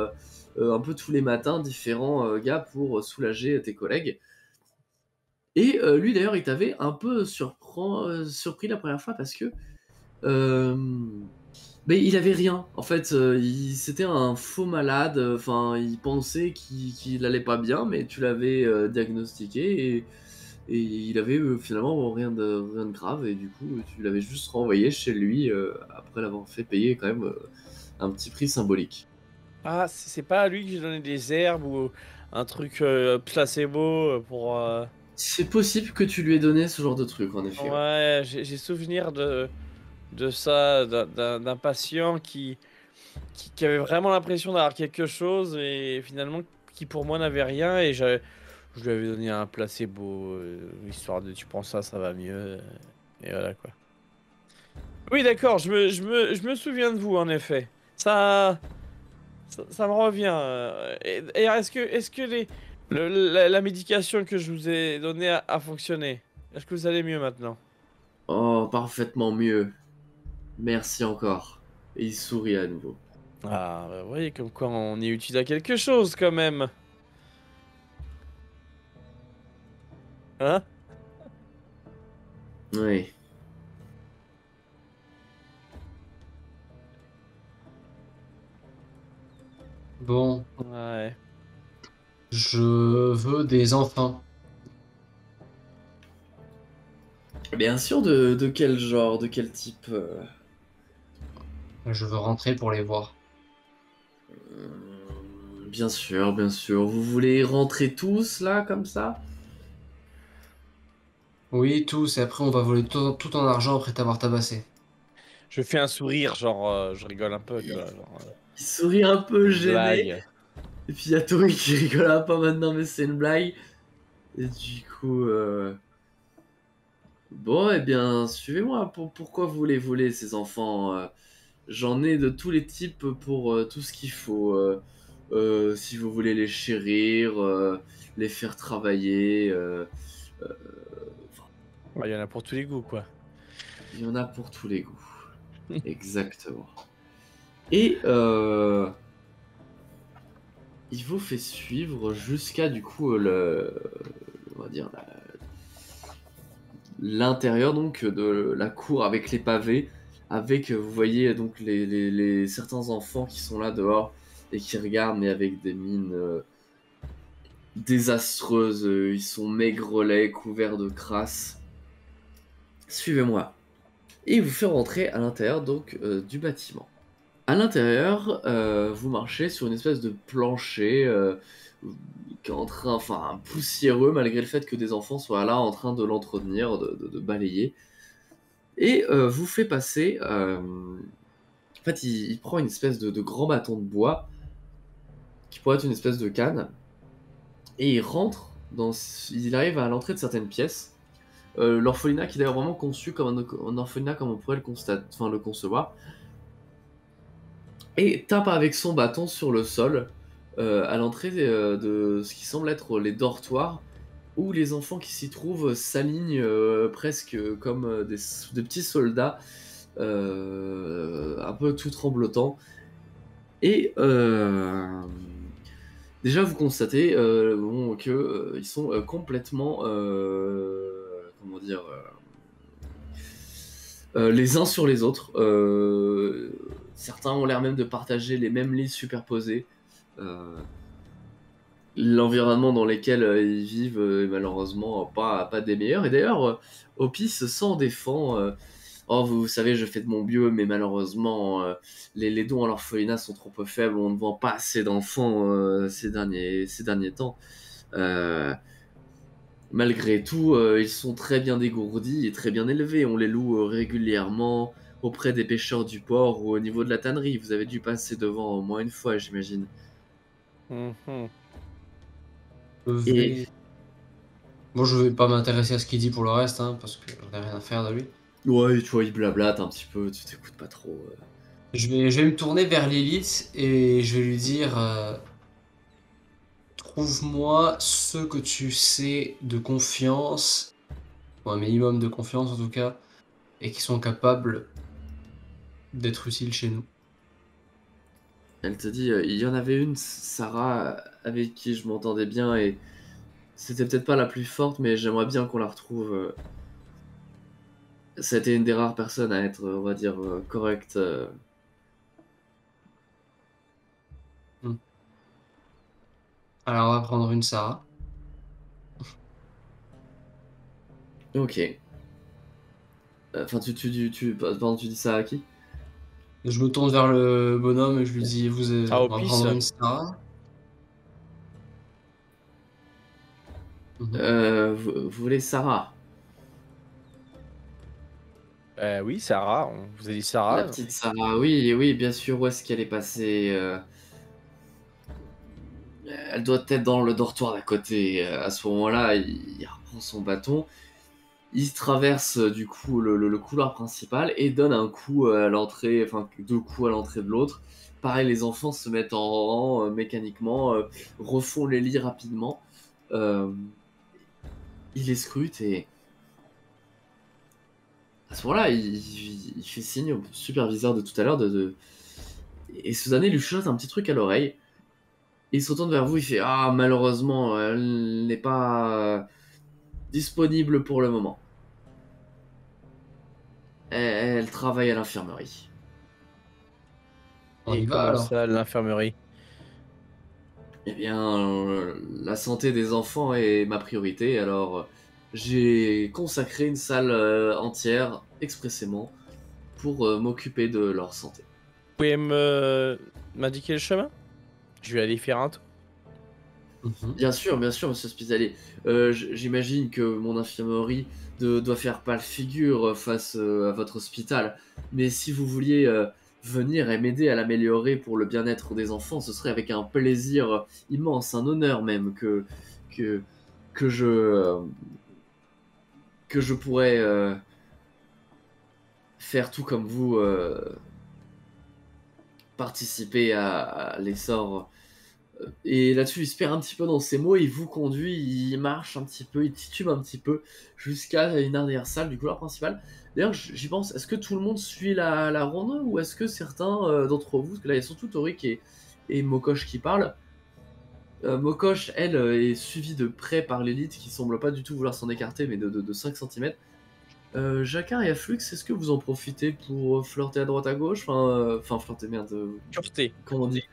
S2: un peu tous les matins, différents gars pour soulager tes collègues. Et lui d'ailleurs, il t'avait un peu surpris la première fois parce que euh, mais il avait rien. En fait, c'était un faux malade. Enfin, il pensait qu'il allait pas bien, mais tu l'avais diagnostiqué et il avait finalement rien de grave. Et du coup, tu l'avais juste renvoyé chez lui après l'avoir fait payer quand même un petit prix symbolique.
S4: Ah, c'est pas à lui que j'ai donné des herbes ou un truc placebo pour...
S2: C'est possible que tu lui aies donné ce genre de truc, en effet. Ouais.
S4: Ouais, j'ai souvenir de ça, d'un patient qui avait vraiment l'impression d'avoir quelque chose et finalement qui pour moi n'avait rien et je lui avais donné un placebo, histoire de tu prends ça, ça va mieux. Et voilà quoi. Oui, d'accord, je me souviens de vous en effet. Ça me revient. Et est-ce que la médication que je vous ai donnée a fonctionné? Est-ce que vous allez mieux maintenant?
S2: Oh, parfaitement mieux. Merci encore. Et il sourit à nouveau.
S4: Ah, bah, vous voyez, comme quoi on est utile à quelque chose quand même. Hein?
S2: Oui.
S3: Bon,
S4: Ouais.
S3: je veux des enfants.
S2: Bien sûr, de quel genre, de quel type
S3: Je veux rentrer pour les voir.
S2: Bien sûr, bien sûr. Vous voulez rentrer tous là, comme ça?
S3: Oui, tous, et après on va voler tout en argent après t'avoir tabassé.
S4: Je fais un sourire, genre, je rigole un peu, tu vois. Genre,
S2: Il sourit un peu
S4: une
S2: gêné.
S4: blague.
S2: Et puis il y a Tori qui rigole un peu maintenant, mais c'est une blague. Et du coup, bon, eh bien, suivez-moi. Pourquoi vous voulez voler ces enfants? J'en ai de tous les types pour tout ce qu'il faut. Si vous voulez les chérir, les faire travailler, euh, enfin,
S4: Ouais, il y en a pour tous les goûts, quoi.
S2: il y en a pour tous les goûts. Exactement. Et il vous fait suivre jusqu'à du coup on va dire l'intérieur donc de la cour avec les pavés, avec vous voyez donc certains enfants qui sont là dehors et qui regardent mais avec des mines désastreuses. Ils sont maigrelets, couverts de crasse. Suivez-moi. Et il vous fait rentrer à l'intérieur donc du bâtiment. À l'intérieur, vous marchez sur une espèce de plancher qui est en train, enfin, poussiéreux malgré le fait que des enfants soient là en train de l'entretenir, de balayer. Et vous fait passer. En fait, il prend une espèce de grand bâton de bois qui pourrait être une espèce de canne et il rentre il arrive à l'entrée de certaines pièces L'orphelinat qui est d'ailleurs vraiment conçu comme un orphelinat comme on pourrait le concevoir. Et tape avec son bâton sur le sol à l'entrée de ce qui semble être les dortoirs où les enfants qui s'y trouvent s'alignent presque comme des petits soldats un peu tout tremblotants. Et déjà vous constatez qu'ils sont complètement comment dire les uns sur les autres. Certains ont l'air même de partager les mêmes lits superposés. L'environnement dans lequel ils vivent est malheureusement pas des meilleurs. Et d'ailleurs, Hopi se sent défend. Oh, vous savez, je fais de mon mieux, mais malheureusement, les dons à l'orphelinat sont trop peu faibles. On ne vend pas assez d'enfants ces derniers temps. Malgré tout, ils sont très bien dégourdis et très bien élevés. On les loue régulièrement auprès des pêcheurs du port ou au niveau de la tannerie. Vous avez dû passer devant au moins une fois, j'imagine.
S4: Mhm.
S2: Et
S3: Moi, je vais pas m'intéresser à ce qu'il dit pour le reste, hein, parce que j'en ai rien à faire de lui.
S2: ouais, tu vois, il blablate un petit peu, tu t'écoutes pas trop.
S3: Je vais me tourner vers l'élite et je vais lui dire trouve-moi ceux que tu sais de confiance, ou un minimum de confiance en tout cas, et qui sont capables d'être utiles chez nous.
S2: Elle te dit, il y en avait une, Sarah, avec qui je m'entendais bien et c'était peut-être pas la plus forte, mais j'aimerais bien qu'on la retrouve. C'était une des rares personnes à être, on va dire, correcte.
S3: Alors, on va prendre une Sarah.
S2: Ok. Enfin, pardon, tu dis ça à qui?
S3: Je me tourne vers le bonhomme et je lui dis
S4: Ah,
S3: on
S4: au
S3: va
S4: pisse.
S3: prendre une Sarah.
S2: Vous voulez Sarah?
S4: Oui, Sarah, on vous a dit Sarah.
S2: La petite Sarah, oui, oui, bien sûr, où est-ce qu'elle est passée Elle doit être dans le dortoir d'à côté. À ce moment-là, il reprend son bâton. Il traverse du coup le couloir principal et donne un coup à l'entrée, enfin 2 coups à l'entrée de l'autre. Pareil, les enfants se mettent en rang mécaniquement, refont les lits rapidement. Il les scrute et à ce moment-là, il fait signe au superviseur de tout à l'heure et Susanne lui chuchote un petit truc à l'oreille. Il se retourne vers vous, il fait ah malheureusement elle n'est pas disponible pour le moment. Elle travaille à l'infirmerie.
S3: On y
S4: Et
S3: va
S4: comment
S3: alors.
S4: ça, l'infirmerie?
S2: Eh bien, la santé des enfants est ma priorité, alors j'ai consacré une salle entière expressément pour m'occuper de leur santé.
S4: Vous pouvez m'indiquer le chemin? Je vais aller faire un tour.
S2: Bien sûr, monsieur Hospitalier. J'imagine que mon infirmerie doit faire pâle figure face à votre hôpital, mais si vous vouliez venir et m'aider à l'améliorer pour le bien-être des enfants, ce serait avec un plaisir immense, un honneur même que, que je pourrais faire tout comme vous, participer à l'essor. Et là-dessus, il se perd un petit peu dans ses mots, il vous conduit, il marche un petit peu, il titube un petit peu jusqu'à une arrière salle du couloir principal. D'ailleurs, j'y pense, est-ce que tout le monde suit la ronde ou est-ce que certains d'entre vous, parce que là il y a surtout Torik et Mokosh qui parlent. Mokosh, elle, est suivie de près par l'élite qui semble pas du tout vouloir s'en écarter, mais de 5 cm. Jacquard et Afflux, est-ce que vous en profitez pour flirter à droite à gauche? Enfin, flirter, merde.
S4: Sûreté.
S2: Comment on dit?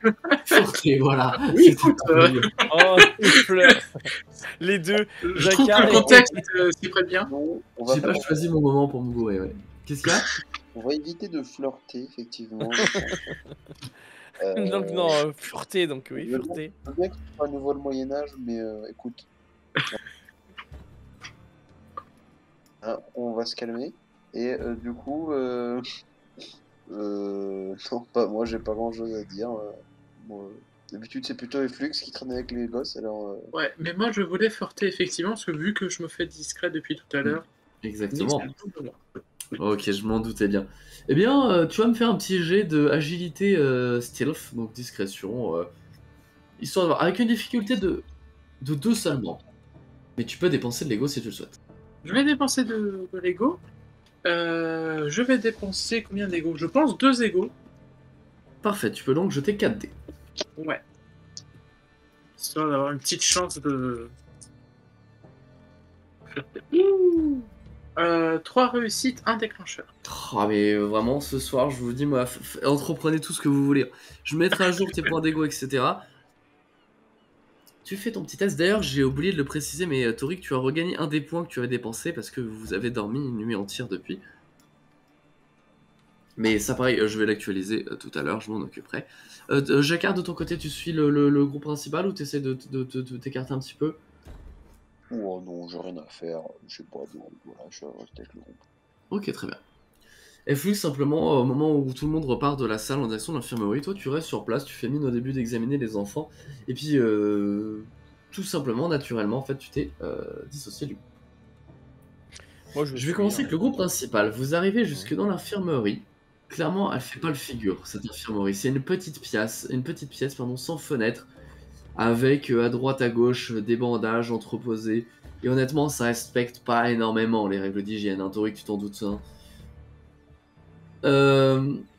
S2: Flirter, voilà.
S6: Oui,
S2: C'était
S6: écoute,
S2: pas mieux.
S4: Oh, il pleure. Les deux.
S6: je trouve que
S4: Jacquard
S6: le
S4: et-
S6: contexte s'y prête bien.
S5: Non, on va
S2: J'ai pas
S5: pas-
S2: choisi mon moment pour me gourer, ouais. Qu'est-ce qu'il y a?
S5: on va éviter de flirter, effectivement.
S4: Donc non, fureté, donc oui,
S5: je veux
S4: fureté.
S5: Je veux bien que ce soit à nouveau le Moyen-Âge, mais écoute. Hein, on va se calmer. Et du coup, non, pas moi, j'ai pas grand-chose à dire. Bon, d'habitude, c'est plutôt les Flux qui traînent avec les gosses, alors.
S6: Ouais, mais moi je voulais flirter effectivement, parce que vu que je me fais discret depuis tout à l'heure,
S2: Exactement.
S6: Nix, c'est le double.
S2: Ok, je m'en doutais bien. Eh bien, tu vas me faire un petit jet de agilité stealth, donc discrétion, histoire d'avoir, avec une difficulté de 2 seulement. Mais tu peux dépenser de l'ego si tu le souhaites.
S6: Je vais dépenser de Lego. Je vais dépenser combien d'ego? Je pense 2 égos.
S2: Parfait, tu peux donc jeter 4 dés.
S6: Ouais. Histoire d'avoir une petite chance de. 3 réussites, 1 déclencheur.
S2: Ah mais vraiment, ce soir, je vous dis, moi, entreprenez tout ce que vous voulez. Je mettrai à jour tes points d'ego, etc. Tu fais ton petit test. D'ailleurs, j'ai oublié de le préciser, mais Torik, tu as regagné un des points que tu avais dépensé parce que vous avez dormi une nuit entière depuis. Mais ça, pareil, je vais l'actualiser tout à l'heure, je m'en occuperai. Jacquard, de ton côté, tu suis le groupe principal ou tu essaies de t'écarter un petit peu?
S5: Oh non, j'ai rien à faire. Je sais pas, donc voilà, je reste avec le groupe.
S2: Ok, très bien. Et Flux, simplement, au moment où tout le monde repart de la salle en direction de l'infirmerie, toi tu restes sur place, tu fais mine au début d'examiner les enfants, et puis tout simplement, naturellement, en fait, tu t'es dissocié du groupe.
S4: Moi,
S2: Je vais commencer avec le groupe principal. Vous arrivez jusque dans l'infirmerie. Clairement, elle fait pas le figure, cette infirmerie. C'est une petite pièce, sans fenêtre, avec à droite à gauche des bandages entreposés. Et honnêtement, ça respecte pas énormément les règles d'hygiène. Hein, Tori, tu t'en doutes. Hein.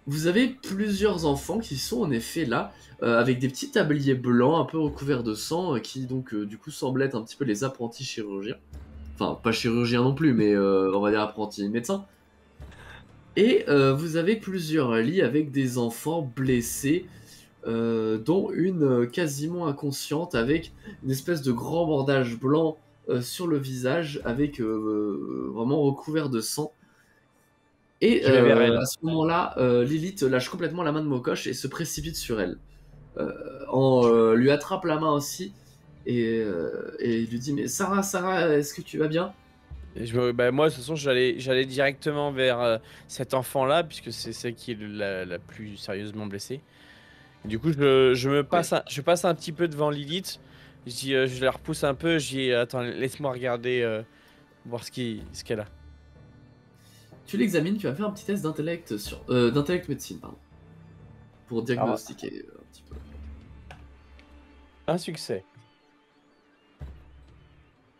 S2: Vous avez plusieurs enfants qui sont en effet là, avec des petits tabliers blancs un peu recouverts de sang, qui donc du coup semblent être un petit peu les apprentis chirurgiens. Enfin, pas chirurgiens non plus, mais on va dire apprentis médecins. Et vous avez plusieurs lits avec des enfants blessés, dont une quasiment inconsciente, avec une espèce de grand bandage blanc sur le visage, avec vraiment recouvert de sang. Et
S4: Je vais vers elle.
S2: à ce moment-là, Lilith lâche complètement la main de Mokosh et se précipite sur elle. En lui attrape la main aussi et lui dit: mais Sarah, est-ce que tu vas bien?
S4: Et moi, de toute façon, j'allais directement vers cet enfant-là, puisque c'est celle qui est la plus sérieusement blessée. Et du coup, je passe un petit peu devant Lilith. Je la repousse un peu. Je dis, attends, laisse-moi regarder, voir ce qu'elle a.
S2: Tu l'examines, tu vas faire un petit test d'intellect d'intellect médecine, pardon, pour diagnostiquer un petit peu.
S4: Un succès.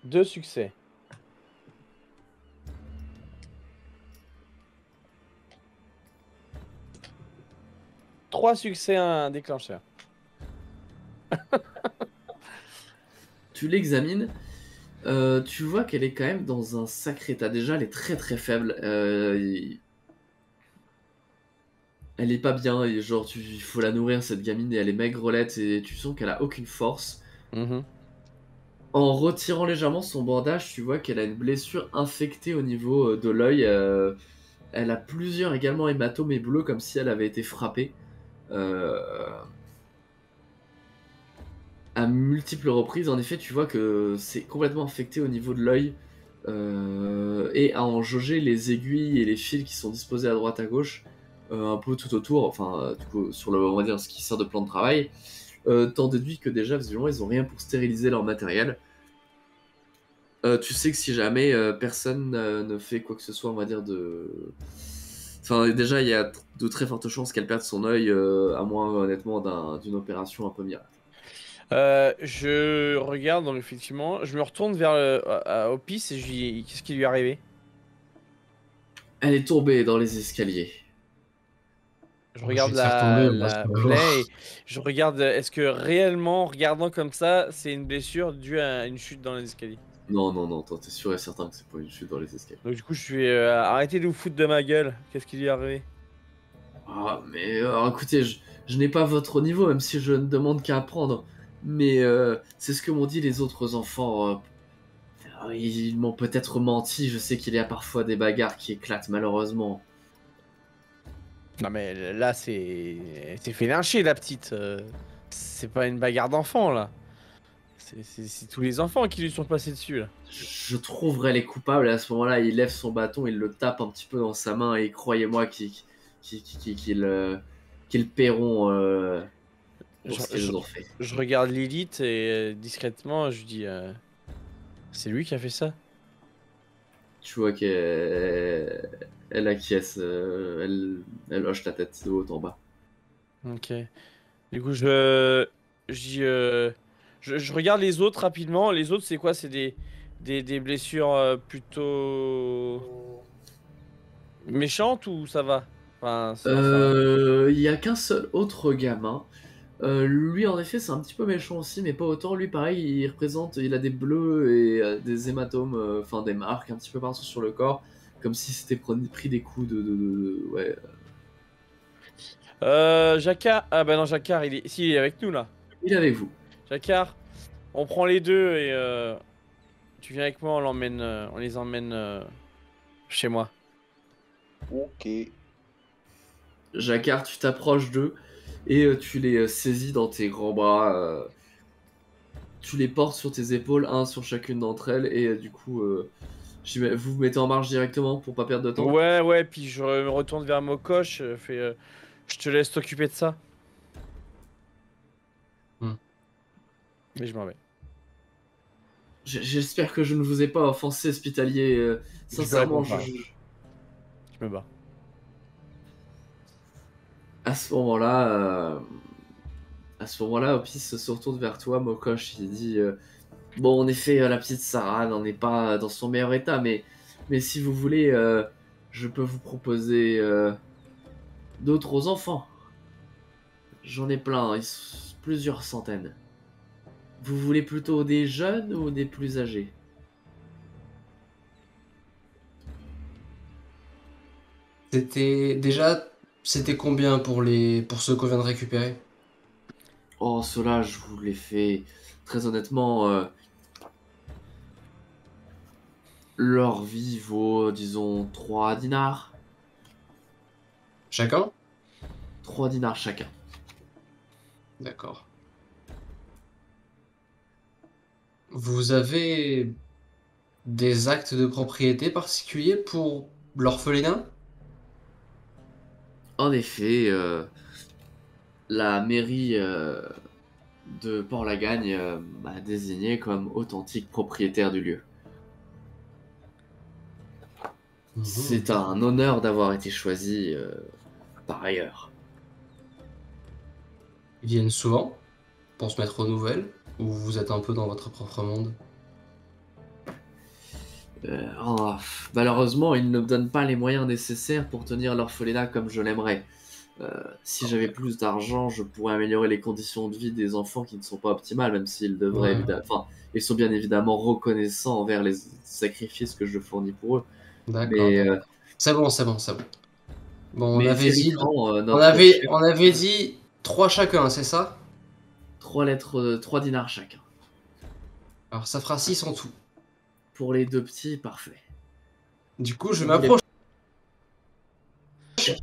S4: 2 succès. 3 succès, un déclencheur.
S2: Tu l'examines, tu vois qu'elle est quand même dans un sacré état. Déjà, elle est très très faible. Elle est pas bien. Et genre, il faut la nourrir cette gamine et elle est maigrelette et tu sens qu'elle a aucune force. En retirant légèrement son bandage, tu vois qu'elle a une blessure infectée au niveau de l'œil. Elle a plusieurs également hématomes et bleus comme si elle avait été frappée. À multiples reprises, en effet, tu vois que c'est complètement infecté au niveau de l'œil. Et à en jauger les aiguilles et les fils qui sont disposés à droite à gauche, un peu tout autour, enfin, du coup, sur on va dire, ce qui sert de plan de travail, t'en déduis que déjà, visiblement, ils ont rien pour stériliser leur matériel. Tu sais que si jamais personne ne fait quoi que ce soit, on va dire, de. Enfin, déjà, il y a de très fortes chances qu'elle perde son œil, à moins, honnêtement, d'une opération un peu miracle.
S4: Je regarde, donc effectivement, je me retourne vers Opis et je lui dis, qu'est-ce qui lui est arrivé?
S2: Elle est tombée dans les escaliers.
S4: Je
S3: Je
S4: regarde
S3: vais te faire tomber, moi,
S4: la
S3: ce jour.
S4: plaie et je regarde, est-ce que réellement, en regardant comme ça, c'est une blessure due à une chute dans les escaliers?
S2: Non, toi, t'es sûr et certain que c'est pas une chute dans les escaliers.
S4: Donc du coup, je suis arrêtez de vous foutre de ma gueule, qu'est-ce qui lui est arrivé?
S2: Ah, mais écoutez, je n'ai pas votre niveau, même si je ne demande qu'à apprendre. Mais c'est ce que m'ont dit les autres enfants. Ils m'ont peut-être menti, je sais qu'il y a parfois des bagarres qui éclatent malheureusement.
S4: Non mais là, c'est fait lyncher la petite. C'est pas une bagarre d'enfant là. C'est tous les enfants qui lui sont passés dessus là.
S2: Je trouverai les coupables et à ce moment-là, il lève son bâton, il le tape un petit peu dans sa main et croyez-moi qu'ils paieront pour ce qu'ils ont fait.
S4: Je regarde Lilith et discrètement, je dis c'est lui qui a fait ça?
S2: Tu vois qu'elle acquiesce, elle hoche la tête de haut en bas.
S4: Ok. Du coup, je regarde les autres rapidement. Les autres, c'est quoi? C'est des blessures plutôt méchantes ou ça va? Enfin, ça va.
S2: Il y a qu'un seul autre gamin. Lui, en effet, c'est un petit peu méchant aussi, mais pas autant. Lui, pareil, il a des bleus et des hématomes, enfin des marques un petit peu partout sur le corps, comme si c'était pris des coups ouais.
S4: Jacquard. Ah bah non, Jacquard, si, il est avec nous là.
S2: Il est avec vous.
S4: Jacquard, on prend les deux et tu viens avec moi, on les emmène chez moi.
S5: Ok.
S2: Jacquard, tu t'approches d'eux et tu les saisis dans tes grands bras. Tu les portes sur tes épaules, un sur chacune d'entre elles, et du coup, vous vous mettez en marche directement pour pas perdre de temps.
S4: Ouais, ouais, puis je me retourne vers Mokosh, je te laisse t'occuper de ça.
S3: Hmm.
S4: Mais je m'en vais.
S2: J'espère que je ne vous ai pas offensé, hospitalier.
S4: Je
S2: Sincèrement,
S4: réponds pas. Je me bats.
S2: à ce moment-là, Opis se retourne vers toi, Mokosh, il dit bon, en effet, la petite Sarah n'en est pas dans son meilleur état, mais si vous voulez, je peux vous proposer d'autres enfants. J'en ai plein, plusieurs centaines. Vous voulez plutôt des jeunes ou des plus âgés?
S3: C'était combien pour ceux qu'on vient de récupérer?
S2: Oh, cela, je vous l'ai fait. Très honnêtement, leur vie vaut, disons, 3 dinars.
S3: Chacun?
S2: 3 dinars chacun.
S3: D'accord. Vous avez des actes de propriété particuliers pour l'orphelinat?
S2: En effet, la mairie de Port-Lagagne m'a désigné comme authentique propriétaire du lieu. C'est un honneur d'avoir été choisi par ailleurs.
S3: Ils viennent souvent pour se mettre aux nouvelles, ou vous êtes un peu dans votre propre monde?
S2: Malheureusement, ils ne me donnent pas les moyens nécessaires pour tenir l'orphelinat comme je l'aimerais. Si j'avais plus d'argent, je pourrais améliorer les conditions de vie des enfants qui ne sont pas optimales, même s'ils devraient
S3: Ouais.
S2: évidemment... Enfin, ils sont bien évidemment reconnaissants envers les sacrifices que je fournis pour eux.
S3: D'accord.
S2: Mais,
S3: D'accord. C'est bon, c'est bon, c'est bon. Bon,
S2: mais
S3: on avait dit,
S2: Thierry-Cran,
S3: on
S2: notre
S3: avait,
S2: chef,
S3: on avait dit 3 chacun, c'est ça?
S2: 3 lettres, 3 dinars chacun.
S3: Alors ça fera 6 en tout.
S2: Pour les 2 petits, parfait.
S3: Du coup, je
S2: Vous voulez-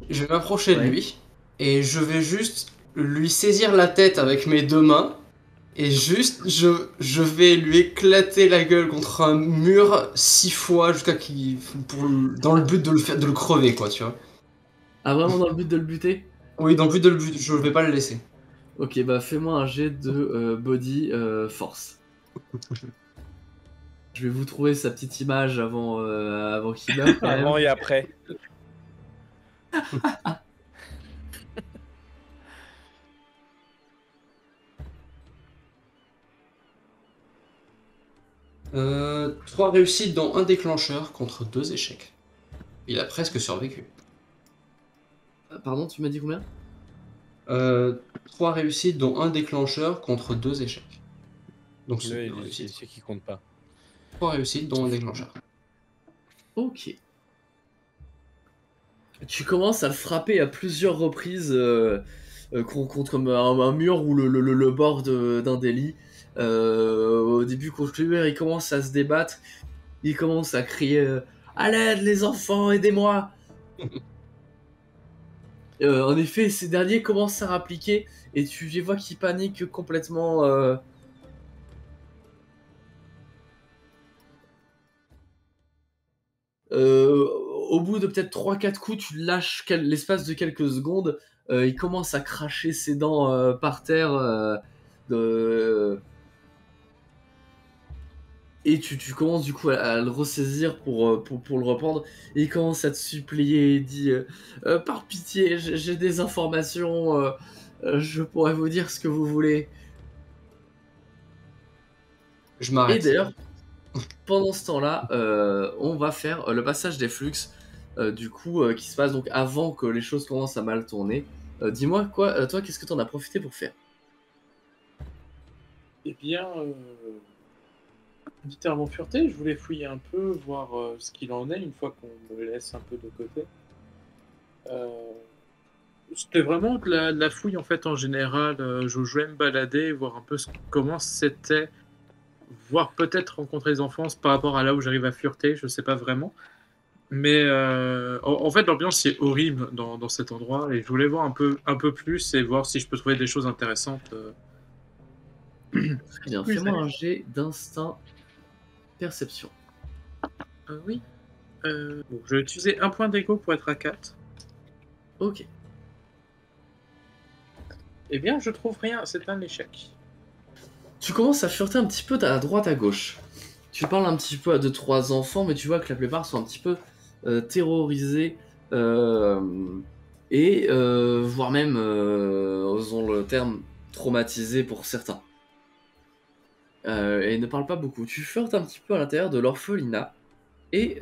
S3: vais m'approcher de
S2: Ouais.
S3: lui et je vais juste lui saisir la tête avec mes 2 mains et juste je vais lui éclater la gueule contre un mur 6 fois jusqu'à dans le but de le crever, quoi, tu vois.
S2: Ah, vraiment dans le but de le buter?
S3: Oui, dans le but de le buter, je vais pas le laisser.
S2: Ok, bah fais-moi un jet de body force. Je vais vous trouver sa petite image avant qu'il meure quand même.
S4: Avant et après.
S3: Euh, 3 réussites dont un déclencheur contre 2 échecs. Il a presque survécu.
S2: Pardon, tu m'as dit combien?
S3: 3 réussites dont un déclencheur contre 2 échecs. Donc c'est
S4: Oui,
S3: deux réussites.
S4: c'est qui compte pas.
S3: 3 réussites dont un déclencheur.
S2: Ok. Tu commences à le frapper à plusieurs reprises contre comme un mur ou le bord d'un des lits. Au début, contre lui, il commence à se débattre. Il commence à crier à l'aide, les enfants, aidez-moi! En effet, ces derniers commencent à rappliquer et tu les vois qui paniquent complètement. Au bout de peut-être 3-4 coups, tu lâches l'espace de quelques secondes. Il commence à cracher ses dents par terre. De... Et tu commences du coup à le ressaisir pour le reprendre. Et il commence à te supplier. Il dit par pitié, j'ai des informations. Je pourrais vous dire ce que vous voulez.
S3: Je
S2: Et
S3: m'arrête.
S2: d'ailleurs, pendant ce temps-là, on va faire le passage des flux. Du coup, qui se passe donc avant que les choses commencent à mal tourner. Dis-moi, toi, qu'est-ce que t'en as profité pour faire?
S6: Eh bien, littéralement fureté, je voulais fouiller un peu, voir ce qu'il en est une fois qu'on me laisse un peu de côté. Euh, C'était vraiment de la fouille en fait en général. Je voulais me balader, voir un peu comment c'était, voir peut-être rencontrer les enfants par rapport à là où j'arrive à fureter, je sais pas vraiment. Mais en fait, l'ambiance est horrible dans cet endroit et je voulais voir un peu plus et voir si je peux trouver des choses intéressantes.
S2: Très bien,
S6: Oui,
S2: fais-moi un jet d'instinct perception.
S6: oui. Bon, je vais utiliser un point d'ego pour être à 4.
S2: Ok.
S6: Eh bien, je trouve rien, c'est un échec.
S2: Tu commences à fureter un petit peu à droite à gauche. Tu parles un petit peu à 2-3 enfants, mais tu vois que la plupart sont un petit peu terrorisés et voire même, osons le terme, traumatisés pour certains. Et ne parlent pas beaucoup. Tu furetes un petit peu à l'intérieur de l'orphelinat et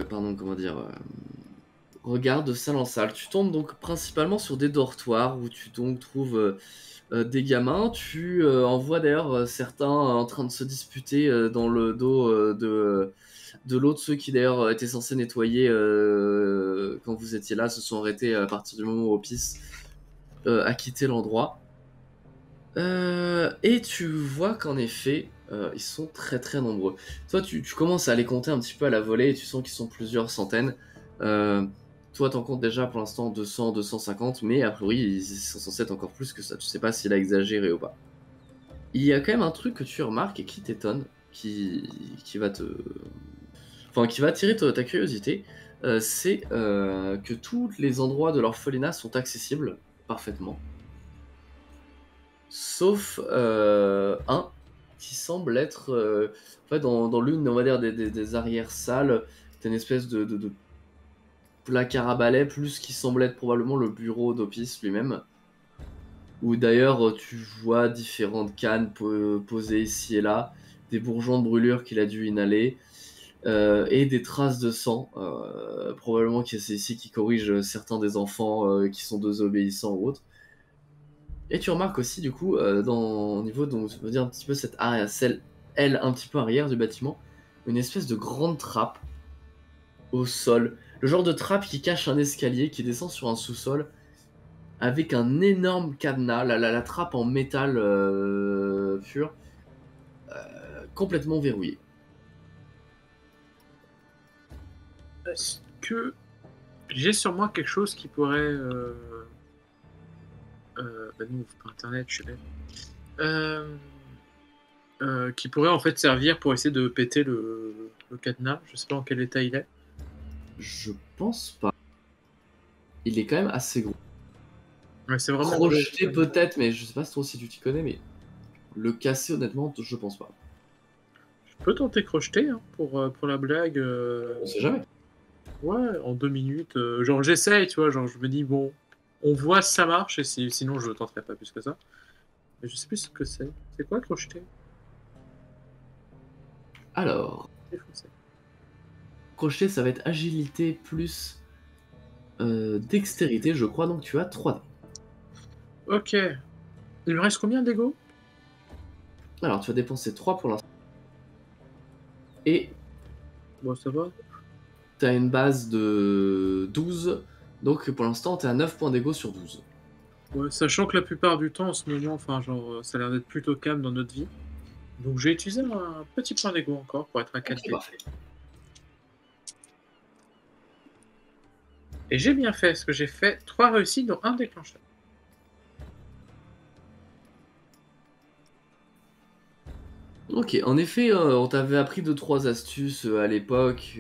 S2: pardon, comment dire, regardes de salle en salle. Tu tombes donc principalement sur des dortoirs où tu donc trouves des gamins. Tu en vois d'ailleurs certains en train de se disputer dans le dos de l'autre. Ceux qui d'ailleurs étaient censés nettoyer quand vous étiez là se sont arrêtés à partir du moment où Opis a quitté l'endroit. Et tu vois qu'en effet, ils sont très très nombreux. Toi, tu commences à les compter un petit peu à la volée et tu sens qu'ils sont plusieurs centaines. Euh, Toi, t'en comptes déjà pour l'instant 200, 250, mais a priori, ils sont censés être encore plus que ça. Tu sais pas s'il a exagéré ou pas. Il y a quand même un truc que tu remarques et qui t'étonne, qui va te... Enfin, qui va attirer ta curiosité, c'est que tous les endroits de l'orphelinat sont accessibles parfaitement. Sauf un qui semble être en fait dans l'une, on va dire, des arrière-salles. T'as une espèce de placard à balai, plus qui semble être probablement le bureau d'Opis lui-même. Où d'ailleurs tu vois différentes cannes posées ici et là, des bourgeons de brûlure qu'il a dû inhaler, et des traces de sang, probablement que c'est ici qui corrige certains des enfants qui sont désobéissants ou autres. Et tu remarques aussi, du coup, au niveau, donc, je veux dire un petit peu cette arrière, celle, elle, un petit peu arrière du bâtiment, une espèce de grande trappe au sol. Le genre de trappe qui cache un escalier qui descend sur un sous-sol avec un énorme cadenas, la trappe en métal pur, complètement verrouillée.
S6: Est-ce que j'ai sur moi quelque chose qui pourrait... bah non, par internet, je sais pas. Qui pourrait en fait servir pour essayer de péter le cadenas. Je sais pas en quel état il est.
S2: Je pense pas. Il est quand même assez gros.
S6: Ouais, c'est vraiment
S2: Crocheté
S6: gros.
S2: peut-être, mais je sais pas trop si tu t'y connais, mais le casser honnêtement, je pense pas.
S6: Je peux tenter crocheter hein, pour la blague.
S2: On sait jamais.
S6: Ouais, en 2 minutes. Genre j'essaye, tu vois. Genre je me dis, bon, on voit si ça marche et sinon je tenterai pas plus que ça. Mais je sais plus ce que c'est. C'est quoi crocheter?
S2: Alors,
S6: C'est français.
S2: crocheté, ça va être agilité plus dextérité, je crois, donc tu as 3 dés.
S6: Ok. Il me reste combien d'ego?
S2: Alors, tu vas dépenser 3 pour l'instant. Et
S6: Bon, ça va.
S2: tu as une base de 12, donc pour l'instant, tu es à 9 points d'ego sur 12.
S6: Ouais, sachant que la plupart du temps en ce moment, enfin, genre, ça a l'air d'être plutôt calme dans notre vie. Donc j'ai utilisé un petit point d'ego encore pour être à 4
S2: Ok, parfait.
S6: Et j'ai bien fait, parce que j'ai fait 3 réussites dont un déclencheur.
S2: Ok, en effet, on t'avait appris 2-3 astuces à l'époque,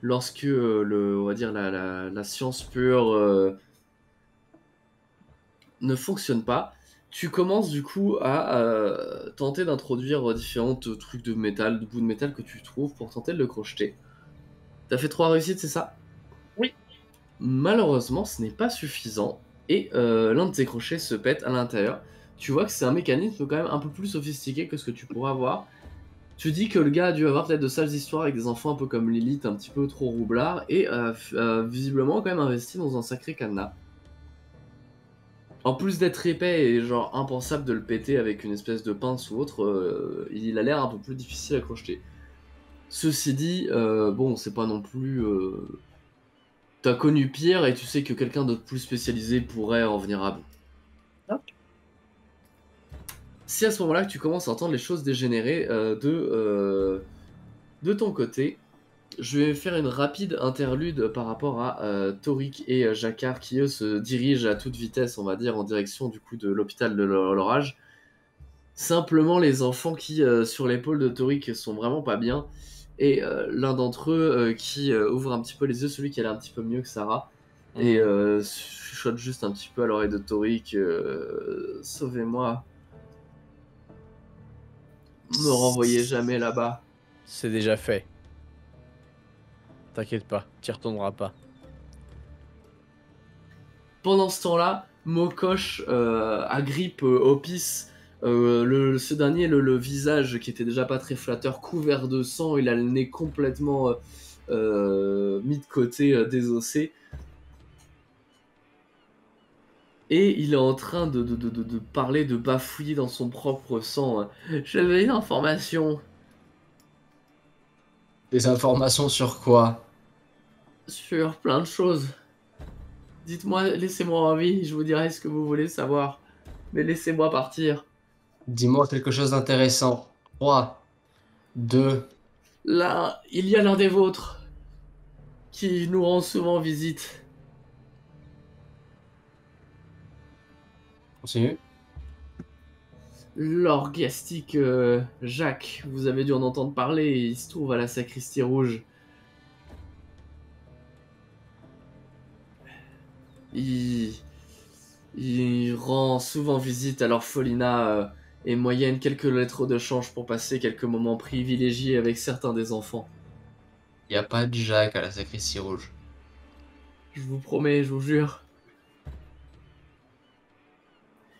S2: lorsque on va dire la science pure ne fonctionne pas. tu commences du coup à tenter d'introduire différents trucs de métal, de bouts de métal que tu trouves pour tenter de le crocheter. T'as fait 3 réussites, c'est ça?
S4: Oui.
S2: Malheureusement, ce n'est pas suffisant et l'un de tes crochets se pète à l'intérieur. Tu vois que c'est un mécanisme quand même un peu plus sophistiqué que ce que tu pourrais avoir. Tu dis que le gars a dû avoir peut-être de sales histoires avec des enfants un peu comme Lilith, un petit peu trop roublards, et visiblement quand même investi dans un sacré cadenas. En plus d'être épais et genre impensable de le péter avec une espèce de pince ou autre, il a l'air un peu plus difficile à crocheter. Ceci dit, bon, c'est pas non plus... T'as connu pire et tu sais que quelqu'un d'autre plus spécialisé pourrait en venir à bout.
S4: Ok.
S2: Si à ce moment-là que tu commences à entendre les choses dégénérer de ton côté, je vais faire une rapide interlude par rapport à Torik et Jacquard qui eux se dirigent à toute vitesse, on va dire, en direction du coup de l'hôpital de l'orage. Simplement les enfants qui, sur l'épaule de Torik, sont vraiment pas bien. Et l'un d'entre eux qui ouvre un petit peu les yeux, celui qui a l'air un petit peu mieux que Sarah, et chuchote juste un petit peu à l'oreille de Torik, sauvez-moi. Me renvoyez jamais là-bas.
S4: C'est déjà fait. T'inquiète pas, t'y retourneras pas.
S2: Pendant ce temps-là, Mokosh agrippe Opis, ce dernier, le visage qui était déjà pas très flatteur, couvert de sang, il a le nez complètement mis de côté, désossé. Et il est en train de parler, de bafouiller dans son propre sang. J'avais une information
S3: Des informations sur quoi?
S2: sur plein de choses. Dites-moi, laissez-moi en vie, je vous dirai ce que vous voulez savoir. Mais laissez-moi partir.
S3: Dis-moi quelque chose d'intéressant. 3, 2,
S2: Là, il y a l'un des vôtres qui nous rend souvent visite.
S3: continue.
S2: L'orgastique Jacques, vous avez dû en entendre parler, il se trouve à la sacristie rouge. Il rend souvent visite à l'orphelinat et moyenne quelques lettres de change pour passer quelques moments privilégiés avec certains des enfants.
S3: Y a pas de Jacques à la sacristie rouge.
S2: Je vous promets, je vous jure.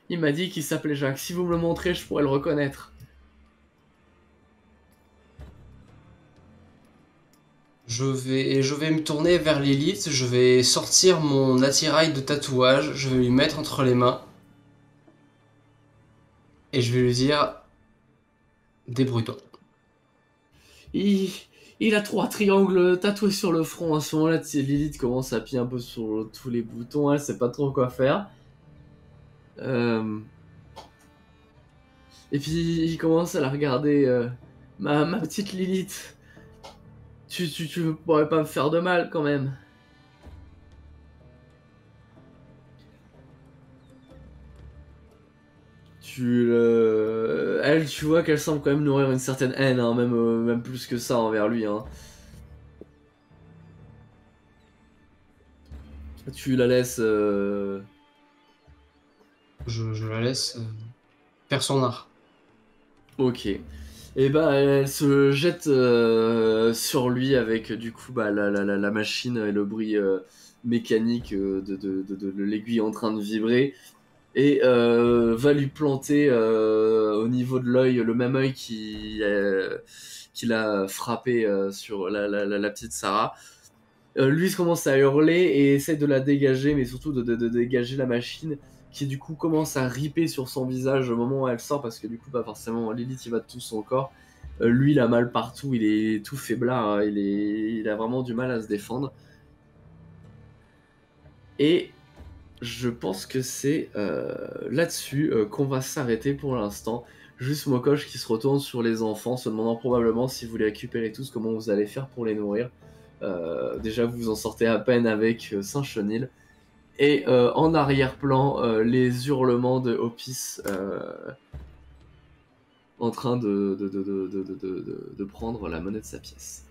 S2: Il m'a dit qu'il s'appelait Jacques. Si vous me le montrez, je pourrais le reconnaître.
S3: Je vais me tourner vers Lilith, je vais sortir mon attirail de tatouage, je vais lui mettre entre les mains. Et je vais lui dire... Débrouille-toi.
S2: Il a 3 triangles tatoués sur le front. À ce moment-là, Lilith commence à appuyer un peu sur tous les boutons. Elle sait pas trop quoi faire. Et puis il commence à la regarder. Ma petite Lilith. Tu pourrais pas me faire de mal quand même. Elle, tu vois qu'elle semble quand même nourrir une certaine haine, hein, même plus que ça envers lui. Hein. Tu la laisses...
S3: Je la laisse faire son art.
S2: Ok. Et bah elle se jette sur lui avec du coup la machine et le bruit mécanique de l'aiguille en train de vibrer. Et va lui planter au niveau de l'œil, le même œil qui l'a frappé sur la petite Sarah. Lui il commence à hurler et essaie de la dégager, mais surtout de dégager la machine qui du coup commence à ripper sur son visage au moment où elle sort, parce que du coup pas forcément Lilith il va de tout son corps. Lui il a mal partout, il est tout faiblard, hein, il a vraiment du mal à se défendre. Et je pense que c'est là-dessus qu'on va s'arrêter pour l'instant. Juste Mokosh qui se retourne sur les enfants, se demandant probablement si vous les récupérez tous, comment vous allez faire pour les nourrir. Déjà vous vous en sortez à peine avec Saint-Chenil. Et en arrière-plan, les hurlements de Opis en train de prendre la monnaie de sa pièce.